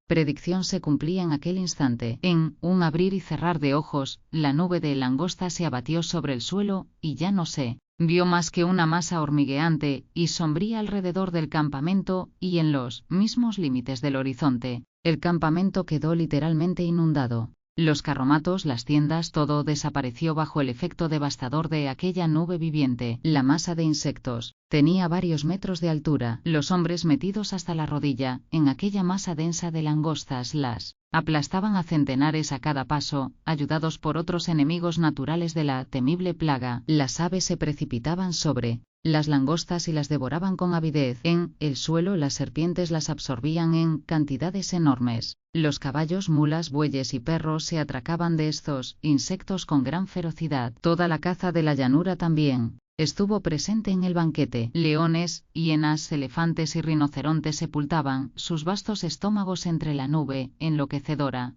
Predicción se cumplía en aquel instante. En un abrir y cerrar de ojos, la nube de langosta se abatió sobre el suelo, y ya no se vio más que una masa hormigueante y sombría alrededor del campamento y en los mismos límites del horizonte. El campamento quedó literalmente inundado. Los carromatos, las tiendas, todo desapareció bajo el efecto devastador de aquella nube viviente. La masa de insectos tenía varios metros de altura. Los hombres, metidos hasta la rodilla en aquella masa densa de langostas, las aplastaban a centenares a cada paso, ayudados por otros enemigos naturales de la temible plaga. Las aves se precipitaban sobre las langostas y las devoraban con avidez. En el suelo las serpientes las absorbían en cantidades enormes. Los caballos, mulas, bueyes y perros se atracaban de estos insectos con gran ferocidad. Toda la caza de la llanura también Estuvo presente en el banquete. Leones, hienas, elefantes y rinocerontes sepultaban sus vastos estómagos entre la nube enloquecedora